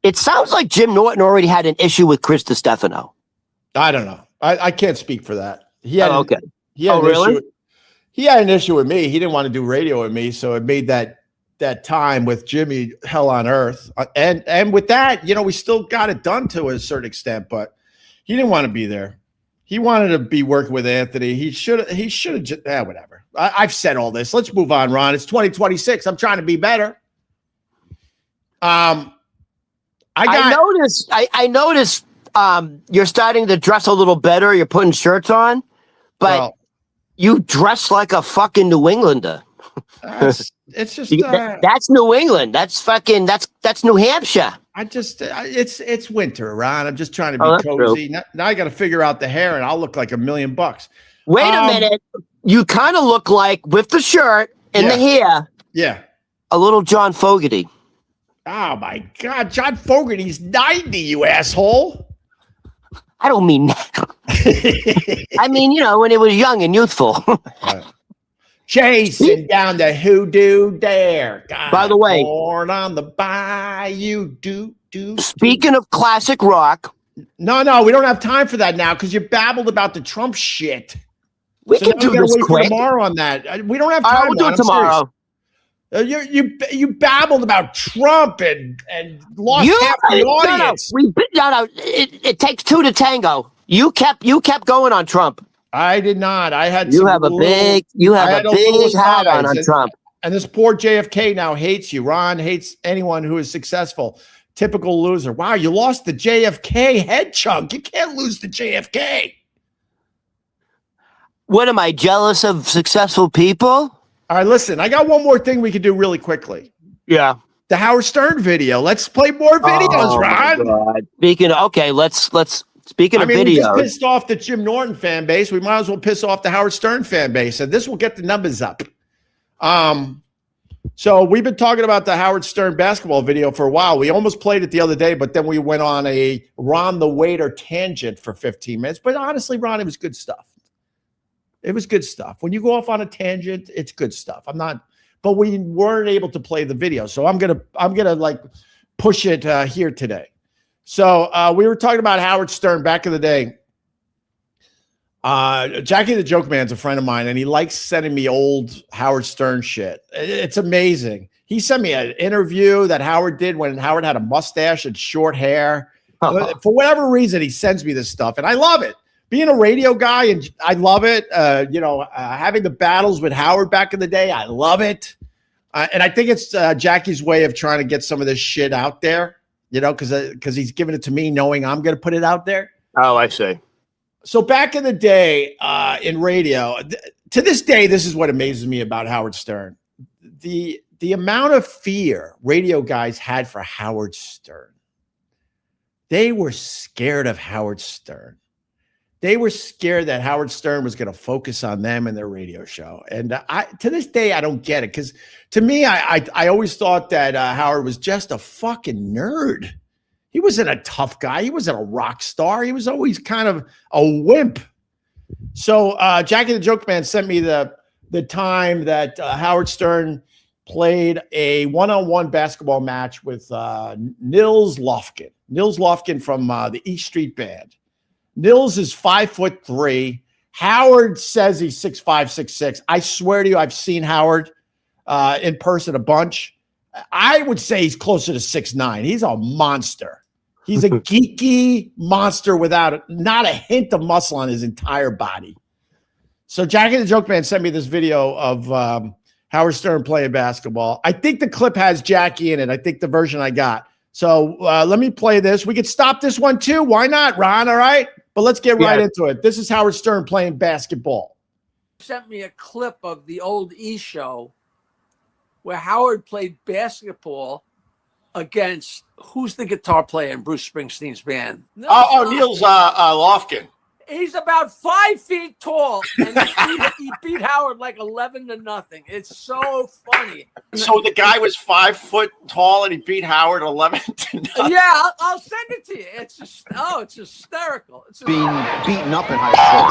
it sounds like Jim Norton already had an issue with Chris Stefano. I don't know. I can't speak for that. He had really? He had an issue with me. He didn't want to do radio with me, so it made that time with Jimmy hell on earth. And with that, we still got it done to a certain extent, but he didn't want to be there. He wanted to be working with Anthony. He should have just whatever. I've said all this. Let's move on, Ron. It's 2026. I'm trying to be better. I noticed you're starting to dress a little better. You're putting shirts on, but you dress like a fucking New Englander. It's just that's New England. That's fucking that's New Hampshire. It's winter, Ron. I'm just trying to be cozy. Now I got to figure out the hair, and I'll look like $1 million. Wait a minute. You kind of look like, with the shirt and the hair, a little John Fogerty. Oh my God, John Fogerty's 90, you asshole. I don't mean that. I mean, when he was young and youthful. Chasing down the hoodoo dare. God, by the way, born on the bayou. Speaking of classic rock. No, we don't have time for that now because you babbled about the Trump shit. We can do this quick. Tomorrow on that. We don't have time. We'll do it tomorrow. You babbled about Trump and lost half the audience. No. It takes two to tango. You kept going on Trump. I did not. I had. You have a big hat on Trump. And this poor JFK now hates you. Ron hates anyone who is successful. Typical loser. Wow, you lost the JFK head chunk. You can't lose the JFK. What am I, jealous of successful people? All right, listen, I got one more thing we can do really quickly. Yeah. The Howard Stern video. Let's play more videos, Ron. Speaking of, okay, let's speaking of we videos. just pissed off the Jim Norton fan base. We might as well piss off the Howard Stern fan base, and this will get the numbers up. So we've been talking about the Howard Stern basketball video for a while. We almost played it the other day, but then we went on a Ron the Waiter tangent for 15 minutes. But honestly, Ron, it was good stuff. It was good stuff. When you go off on a tangent, it's good stuff. But we weren't able to play the video. So I'm gonna like push it here today. So we were talking about Howard Stern back in the day. Jackie the Joke Man's a friend of mine, and he likes sending me old Howard Stern shit. It's amazing. He sent me an interview that Howard did when Howard had a mustache and short hair. For whatever reason, he sends me this stuff, and I love it. Being a radio guy, and I love it. Having the battles with Howard back in the day, I love it. And I think it's Jackie's way of trying to get some of this shit out there, because he's giving it to me knowing I'm going to put it out there. Oh, I see. So back in the day in radio, to this day, this is what amazes me about Howard Stern. The amount of fear radio guys had for Howard Stern. They were scared of Howard Stern. They were scared that Howard Stern was going to focus on them and their radio show. And to this day, I don't get it. Because to me, I always thought that Howard was just a fucking nerd. He wasn't a tough guy. He wasn't a rock star. He was always kind of a wimp. So Jackie the Joke Man sent me the time that Howard Stern played a one-on-one basketball match with Nils Lofgren. Nils Lofgren from the East Street Band. Nils is 5'3". Howard says he's 6'5", 6'6". I swear to you, I've seen Howard in person a bunch. I would say he's closer to 6'9". He's a monster. He's a geeky monster without not a hint of muscle on his entire body. So Jackie the Joke Man sent me this video of Howard Stern playing basketball. I think the clip has Jackie in it. I think the version I got. So let me play this. We could stop this one too. Why not, Ron? All right. But let's get right into it. This is Howard Stern playing basketball. Sent me a clip of the old E! Show where Howard played basketball against who's the guitar player in Bruce Springsteen's band? Nils Lofgren. He's about 5 feet tall, and he beat Howard like 11-0. It's so funny. So the guy was 5 foot tall, and he beat Howard 11-0. Yeah, I'll send it to you. It's just it's hysterical. It's being beaten up in high school.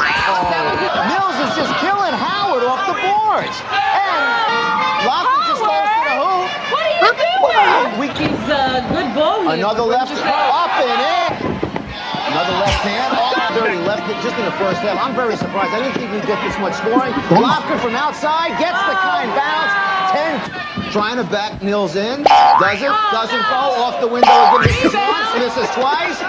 Nils is just killing Howard off the boards, and Lofgren just goes to the hoop. What are you doing? He's a good bowler. Another left up and in. Another left hand, dirty left just in the first half. I'm very surprised. I didn't think we'd get this much scoring. Lofgren from outside gets the kind bounce. 10, trying to back Nils in. Does it? Doesn't go. Off the window again. Misses once. Misses twice.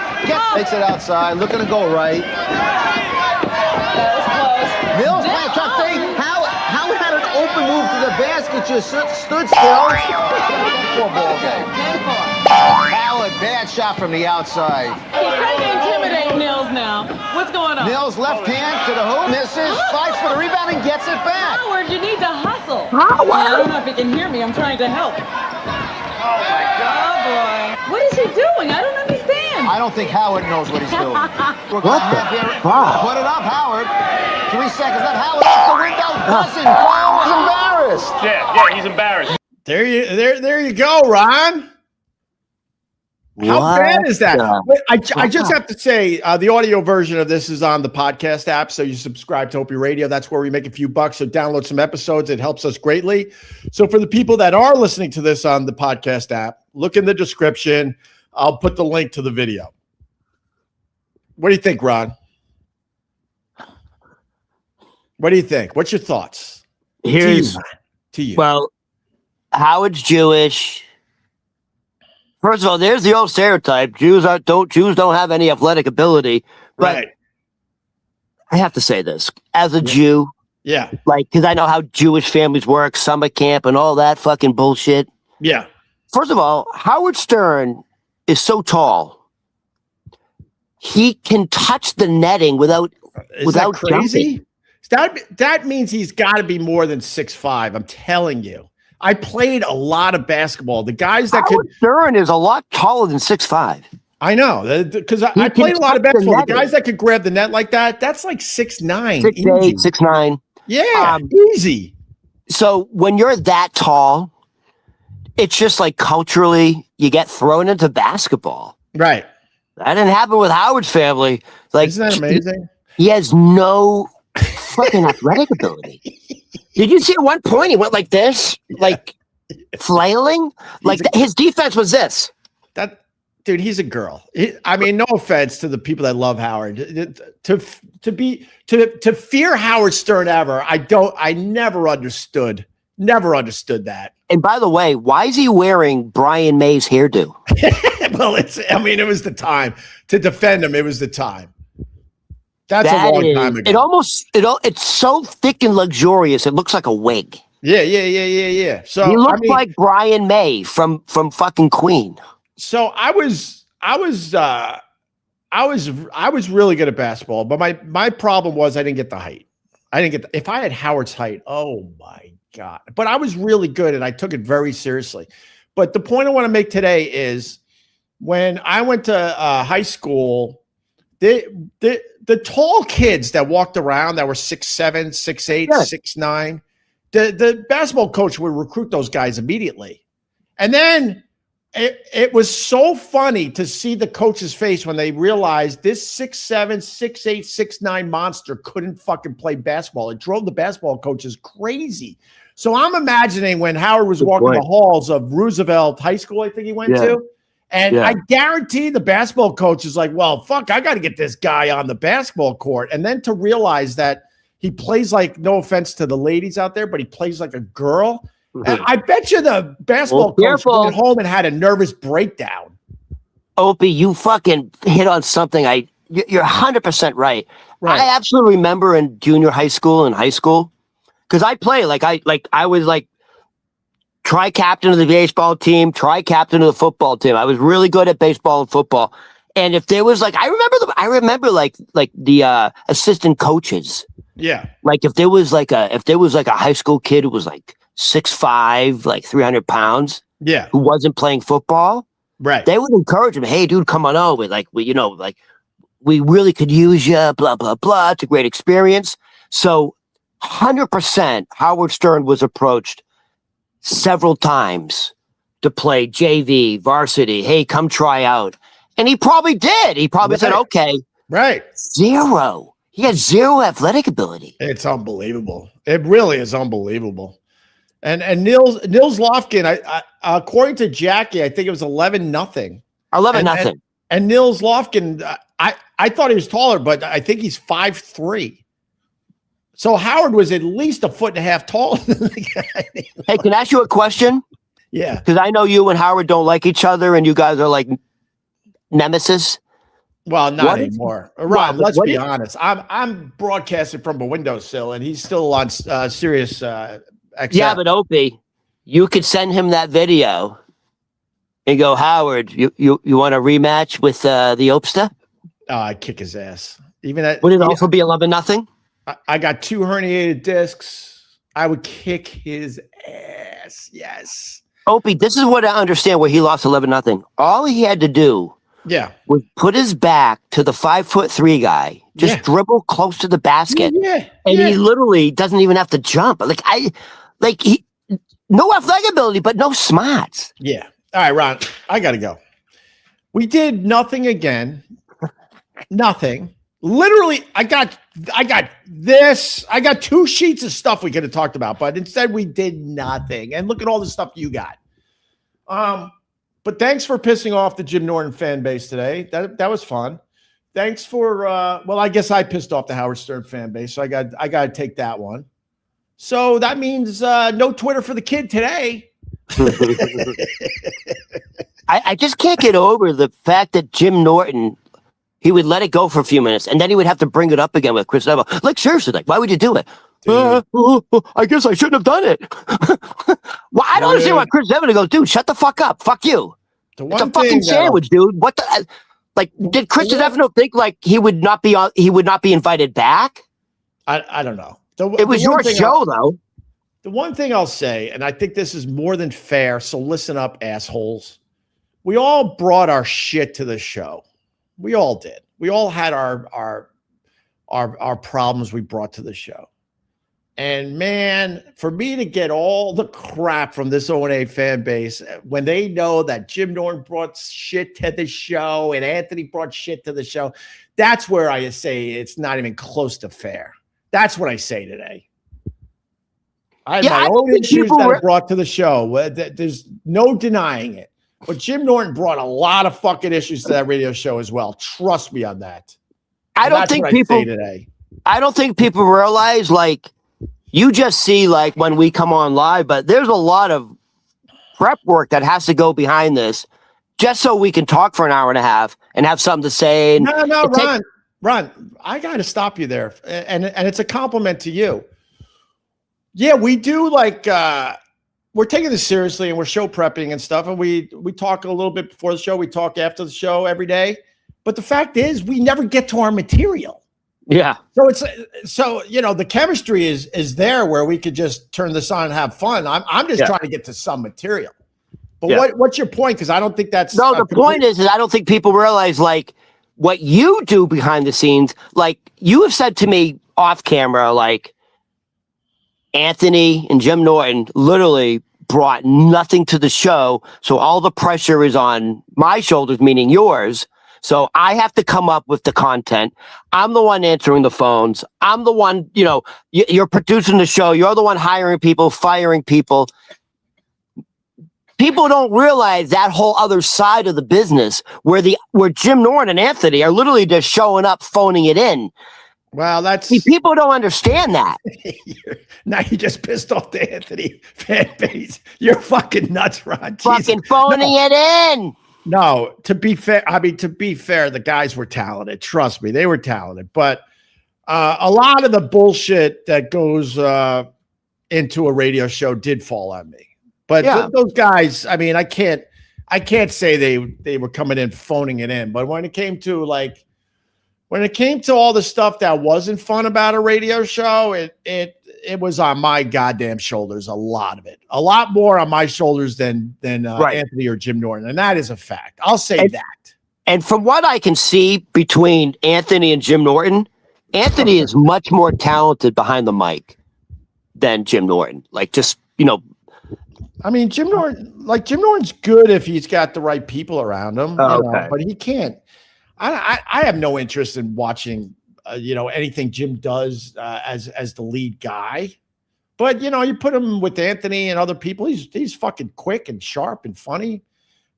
Takes it outside. Looking to go right. That was close. Nils playing tough thing. Howard had an open move to the basket. Just stood still. 10-4 ball game. 10-4. Howard, bad shot from the outside. He's trying to intimidate Nils now. What's going on? Nils left hand to the hoop, misses, fights for the rebound and gets it back. Howard, you need to hustle. Howard! I don't know if he can hear me. I'm trying to help. Oh my God, boy. What is he doing? I don't understand. I don't think Howard knows what he's doing. What the fuck? Put it up, Howard. 3 seconds left. Howard off the window. Doesn't go. He's embarrassed. Yeah, he's embarrassed. There you go, Ron. How bad is that? I just have to say, the audio version of this is on the podcast app. So you subscribe to Opie Radio. That's where we make a few bucks. So download some episodes. It helps us greatly. So for the people that are listening to this on the podcast app, look in the description. I'll put the link to the video. What do you think, Ron? What do you think? What's your thoughts? Here's to you. Well, Howard's Jewish. First of all, there's the old stereotype: Jews don't have any athletic ability. But right. I have to say this as a Jew, because I know how Jewish families work, summer camp, and all that fucking bullshit. Yeah. First of all, Howard Stern is so tall, he can touch the netting without crazy? jumping. That means he's got to be more than 6'5". I'm telling you. I played a lot of basketball. The guys that Howard Stern is a lot taller than 6'5". I know, because I played a lot of basketball. The guys that could grab the net like that, that's like 6'9". 6'8", 6'9". Yeah, easy. So when you're that tall, it's just like culturally, you get thrown into basketball. Right. That didn't happen with Howard's family. Like, isn't that amazing? He has no fucking athletic ability. Did you see at one point he went like this, like flailing? Like his defense was this. Dude, he's a girl. I mean, no offense to the people that love Howard. To fear Howard Stern ever, I never understood that. And by the way, why is he wearing Brian May's hairdo? Well, it was the time to defend him. It was the time. That's a long time ago. It's so thick and luxurious. It looks like a wig. Yeah. So he looks like Brian May from fucking Queen. So I was really good at basketball, but my problem was I didn't get the height. If I had Howard's height, oh my God. But I was really good and I took it very seriously. But the point I want to make today is when I went to high school, the tall kids that walked around that were 6'7", 6'8", 6'9", the basketball coach would recruit those guys immediately. And then it was so funny to see the coach's face when they realized this 6'7", 6'8", 6'9" monster couldn't fucking play basketball. It drove the basketball coaches crazy. So I'm imagining when Howard was walking the halls of Roosevelt High School, I think he went to, and I guarantee the basketball coach is like, well, fuck, I got to get this guy on the basketball court. And then to realize that he plays like, no offense to the ladies out there, but he plays like a girl. And I bet you the basketball coach went home and had a nervous breakdown. Opie, you fucking hit on something. You're 100% right. I absolutely remember in junior high school and high school, because I play I was like tri-captain of the baseball team, tri-captain of the football team. I was really good at baseball and football. And if there was I remember the assistant coaches. Yeah. Like if there was like a high school kid who was like 6'5", like 300 pounds. Yeah. Who wasn't playing football. Right. They would encourage him, hey, dude, come on over. We really could use you, blah, blah, blah. It's a great experience. So 100% Howard Stern was approached several times to play JV, varsity. Hey, come try out. And he probably did. He probably said, okay. Right. Zero. He had zero athletic ability. It's unbelievable. It really is unbelievable. And Nils Lofgren, I according to Jackie, I think it was 11-0. 11-0. And Nils Lofgren, I thought he was taller, but I think he's 5'3". So Howard was at least a foot and a half taller than the guy. Hey, can I ask you a question? Yeah. Because I know you and Howard don't like each other, and you guys are like nemesis. Well, not anymore. Ron, let's be honest. I'm broadcasting from a windowsill, and he's still on Sirius XM. Yeah, but Opie, you could send him that video and go, Howard, you want a rematch with the Opsta? I'd kick his ass. Would it also be 11-0? I got 2 herniated discs. I would kick his ass. Yes. Opie, this is what I understand where he lost 11-0. All he had to do was put his back to the 5'3" guy, just dribble close to the basket. And he literally doesn't even have to jump. He no athletic ability, but no smarts. Yeah. All right, Ron, I got to go. We did nothing again. Nothing. Literally, I got this. I got 2 sheets of stuff we could have talked about, but instead we did nothing. And look at all the stuff you got. But thanks for pissing off the Jim Norton fan base today. That was fun. Thanks for well, I guess I pissed off the Howard Stern fan base, so I got to take that one. So that means no Twitter for the kid today. I just can't get over the fact that Jim Norton, he would let it go for a few minutes, and then he would have to bring it up again with Chris Gustavo. Like, seriously, why would you do it? I guess I shouldn't have done it. Well, I don't understand why Chris Gustavo goes, dude, shut the fuck up. Fuck you. It's a fucking sandwich, dude. What the? Did Chris Gustavo think he would not be invited back? I don't know. It was your show, though. The one thing I'll say, and I think this is more than fair, so listen up, assholes. We all brought our shit to the show. We all did. We all had our problems we brought to the show. And man, for me to get all the crap from this O&A fan base when they know that Jim Norton brought shit to the show and Anthony brought shit to the show, that's where I say it's not even close to fair. That's what I say today. I had my own issues that I brought to the show. There's no denying it. But Jim Norton brought a lot of fucking issues to that radio show as well. Trust me on that. I don't think people realize, like, you just see, like, when we come on live, but there's a lot of prep work that has to go behind this just so we can talk for an hour and a half and have something to say. No, Ron, I got to stop you there. And it's a compliment to you. Yeah, we do, like, we're taking this seriously and we're show prepping and stuff. And we talk a little bit before the show. We talk after the show every day. But the fact is, we never get to our material. Yeah. So you know, the chemistry is there where we could just turn this on and have fun. I'm just trying to get to some material. But what's your point? Because I don't think that's the point is I don't think people realize, like, what you do behind the scenes. Like, you have said to me off camera, like, Anthony and Jim Norton literally brought nothing to the show, so all the pressure is on my shoulders, meaning yours. So I have to come up with the content. I'm the one answering the phones. I'm the one, you know, you're producing the show. You're the one hiring people, firing people. People don't realize that whole other side of the business where Jim Norton and Anthony are literally just showing up, phoning it in. Well, people don't understand that. Now you just pissed off the Anthony fan base. You're fucking nuts, Ron. Fucking phoning it in. No, to be fair, the guys were talented. Trust me, they were talented. But a lot of the bullshit that goes into a radio show did fall on me. But those guys, I mean, I can't say they were coming in phoning it in. But when it came to all the stuff that wasn't fun about a radio show, it was on my goddamn shoulders. A lot of it, a lot more on my shoulders than Anthony or Jim Norton, and that is a fact. I'll say that. And from what I can see between Anthony and Jim Norton, Anthony is much more talented behind the mic than Jim Norton. Like, just, you know, I mean, Jim Norton's good if he's got the right people around him, but he can't. I have no interest in watching, anything Jim does as the lead guy. But you put him with Anthony and other people, he's fucking quick and sharp and funny.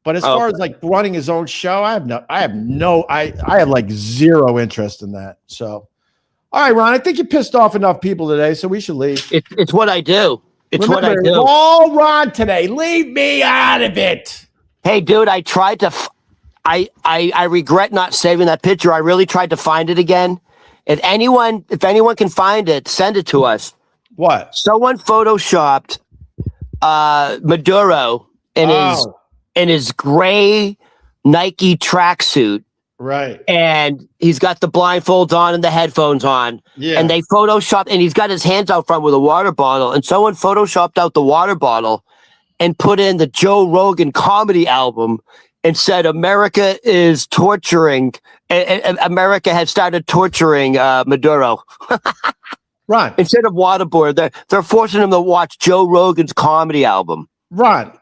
But as far as like running his own show, I have like zero interest in that. So, all right, Ron, I think you pissed off enough people today, so we should leave. It's what I do. What I do. All Ron today. Leave me out of it. Hey, dude, I tried to. I regret not saving that picture. I really tried to find it again. If anyone can find it, send it to us. What? Someone photoshopped Maduro in his gray Nike tracksuit. Right. And he's got the blindfolds on and the headphones on. Yeah. And they photoshopped, and he's got his hands out front with a water bottle. And someone photoshopped out the water bottle and put in the Joe Rogan comedy album and said America is torturing. America has started torturing Maduro. Ron. Instead of waterboard, they're forcing him to watch Joe Rogan's comedy album. Ron,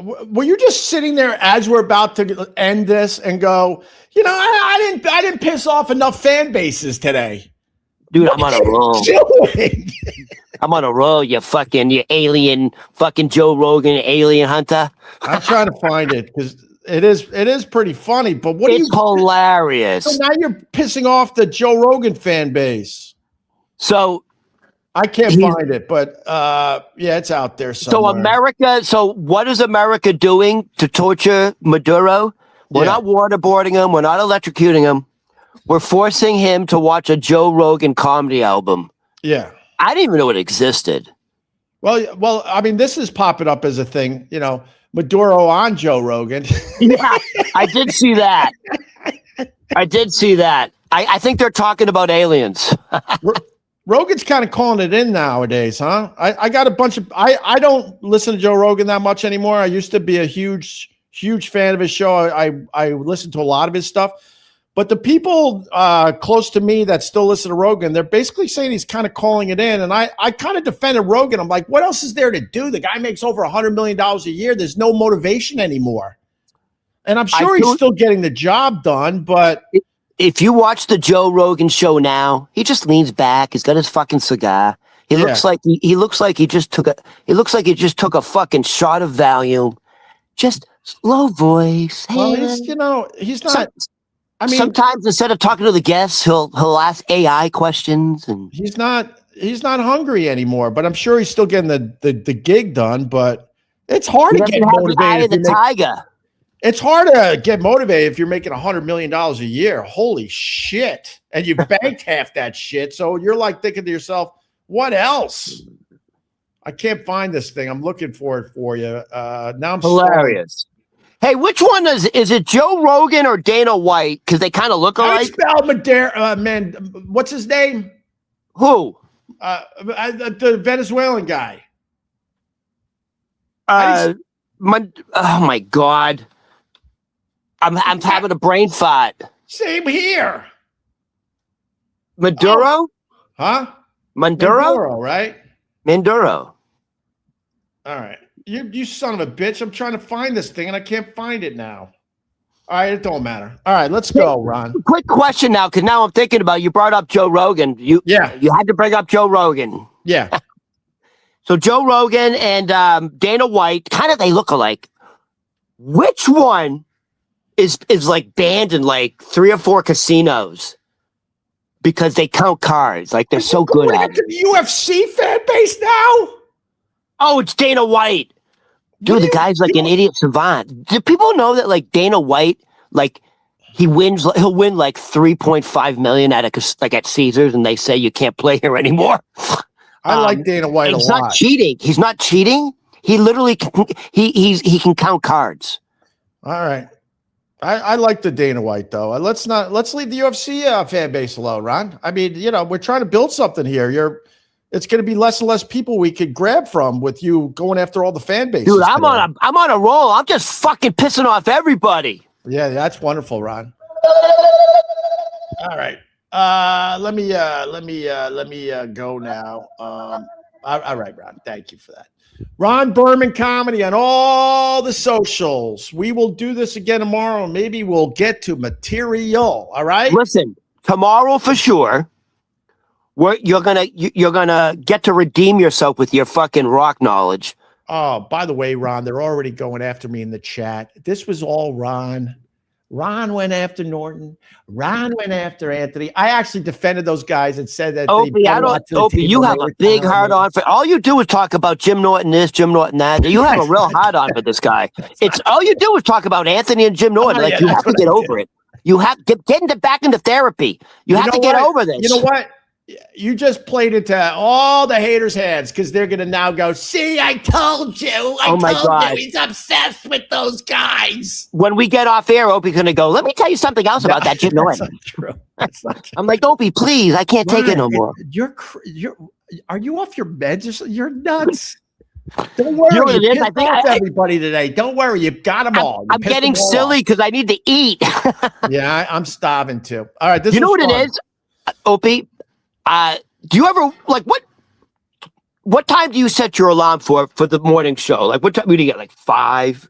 were you just sitting there as we're about to end this and go, I didn't piss off enough fan bases today? Dude, I'm on a roll. I'm on a roll, you alien, fucking Joe Rogan alien hunter. I'm trying to find it because it is pretty funny, but it's hilarious. So now you're pissing off the Joe Rogan fan base. So I can't find it, but it's out there somewhere. So what is America doing to torture Maduro? We're not waterboarding him. We're not electrocuting him. We're forcing him to watch a Joe Rogan comedy album. Yeah. I didn't even know it existed. Well, I mean, this is popping up as a thing, Maduro on Joe Rogan. Yeah, I did see that. I think they're talking about aliens. Rogan's kind of calling it in nowadays, huh? I got a bunch of I don't listen to Joe Rogan that much anymore. I used to be a huge fan of his show. I listened to a lot of his stuff. But the people close to me that still listen to Rogan, they're basically saying he's kind of calling it in. And I kind of defended Rogan. I'm like, what else is there to do? The guy makes over $100 million a year. There's no motivation anymore. And I'm sure he's still getting the job done, but if you watch the Joe Rogan show now, he just leans back. He's got his fucking cigar. He looks like he just took a fucking shot of Valium. Just low voice. Hey, well, he's not. I mean, sometimes instead of talking to the guests, he'll ask AI questions, and he's not hungry anymore. But I'm sure he's still getting the gig done. But it's hard to get motivated. It's hard to get motivated if you're making $100 million a year. Holy shit. And you banked half that shit. So you're like thinking to yourself, what else? I can't find this thing. I'm looking for it for you. Now I'm hilarious. Hey, which one is it Joe Rogan or Dana White? Because they kind of look alike. I spelled Maduro, man. What's his name? Who? The Venezuelan guy. Oh my God. I'm having a brain fart. Same here. Maduro? Oh. Huh? Maduro, right? Maduro. All right. You son of a bitch. I'm trying to find this thing and I can't find it now. All right, it don't matter. All right, let's go, Ron. Quick question now, because now I'm thinking about you brought up Joe Rogan. You had to bring up Joe Rogan. Yeah. So Joe Rogan and Dana White, kind of they look alike. Which one is like banned in like 3 or 4 casinos because they count cards? Like they're so good at it. The UFC fan base now? Oh, it's Dana White. Dude, the guy's like an idiot savant. Do people know that like Dana White, like he'll win like 3.5 million at Caesars, and they say you can't play here anymore. I like Dana White a lot. He's not cheating. He's not cheating. He literally he can count cards. All right. I like the Dana White though. Let's leave the UFC fan base alone, Ron. I mean, we're trying to build something here. It's going to be less and less people we could grab from with you going after all the fan bases. Dude, I'm on a roll. I'm just fucking pissing off everybody. Yeah, that's wonderful, Ron. All right. Let me go now. All right, Ron. Thank you for that. Ron Berman Comedy on all the socials. We will do this again tomorrow. Maybe we'll get to material. All right. Listen, tomorrow for sure. You're gonna get to redeem yourself with your fucking rock knowledge. Oh, by the way, Ron, they're already going after me in the chat. This was all Ron. Ron went after Norton. Ron went after Anthony. I actually defended those guys and said that. Opie, you have a big hard on for all you do is talk about Jim Norton this, Jim Norton that. You have a real hard on for this guy. It's all you do is talk about Anthony and Jim Norton. Like you have to get over it. You have to get back into therapy. You have to get over this. You know what? You just played into all the haters' heads because they're going to now go, see, I told you. I told you he's obsessed with those guys. When we get off air, Opie's going to go, let me tell you something else about that Jim Norton. That's not true. That's not true. I'm like, Opie, please. I can't take it no more. Are you off your meds? You're nuts. Don't worry. You know what it is? I think everybody today. Don't worry. You've got them all. I'm getting silly because I need to eat. Yeah, I'm starving too. All right. You know what it is, Opie? Do you ever like what time do you set your alarm for the morning show? Like what time do you get? Like 5?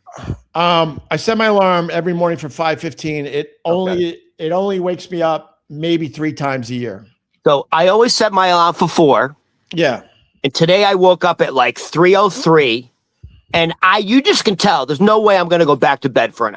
I set my alarm every morning for 5:15. It only wakes me up maybe 3 times a year. So I always set my alarm for 4. Yeah. And today I woke up at like 3:03, and you just can tell there's no way I'm going to go back to bed for an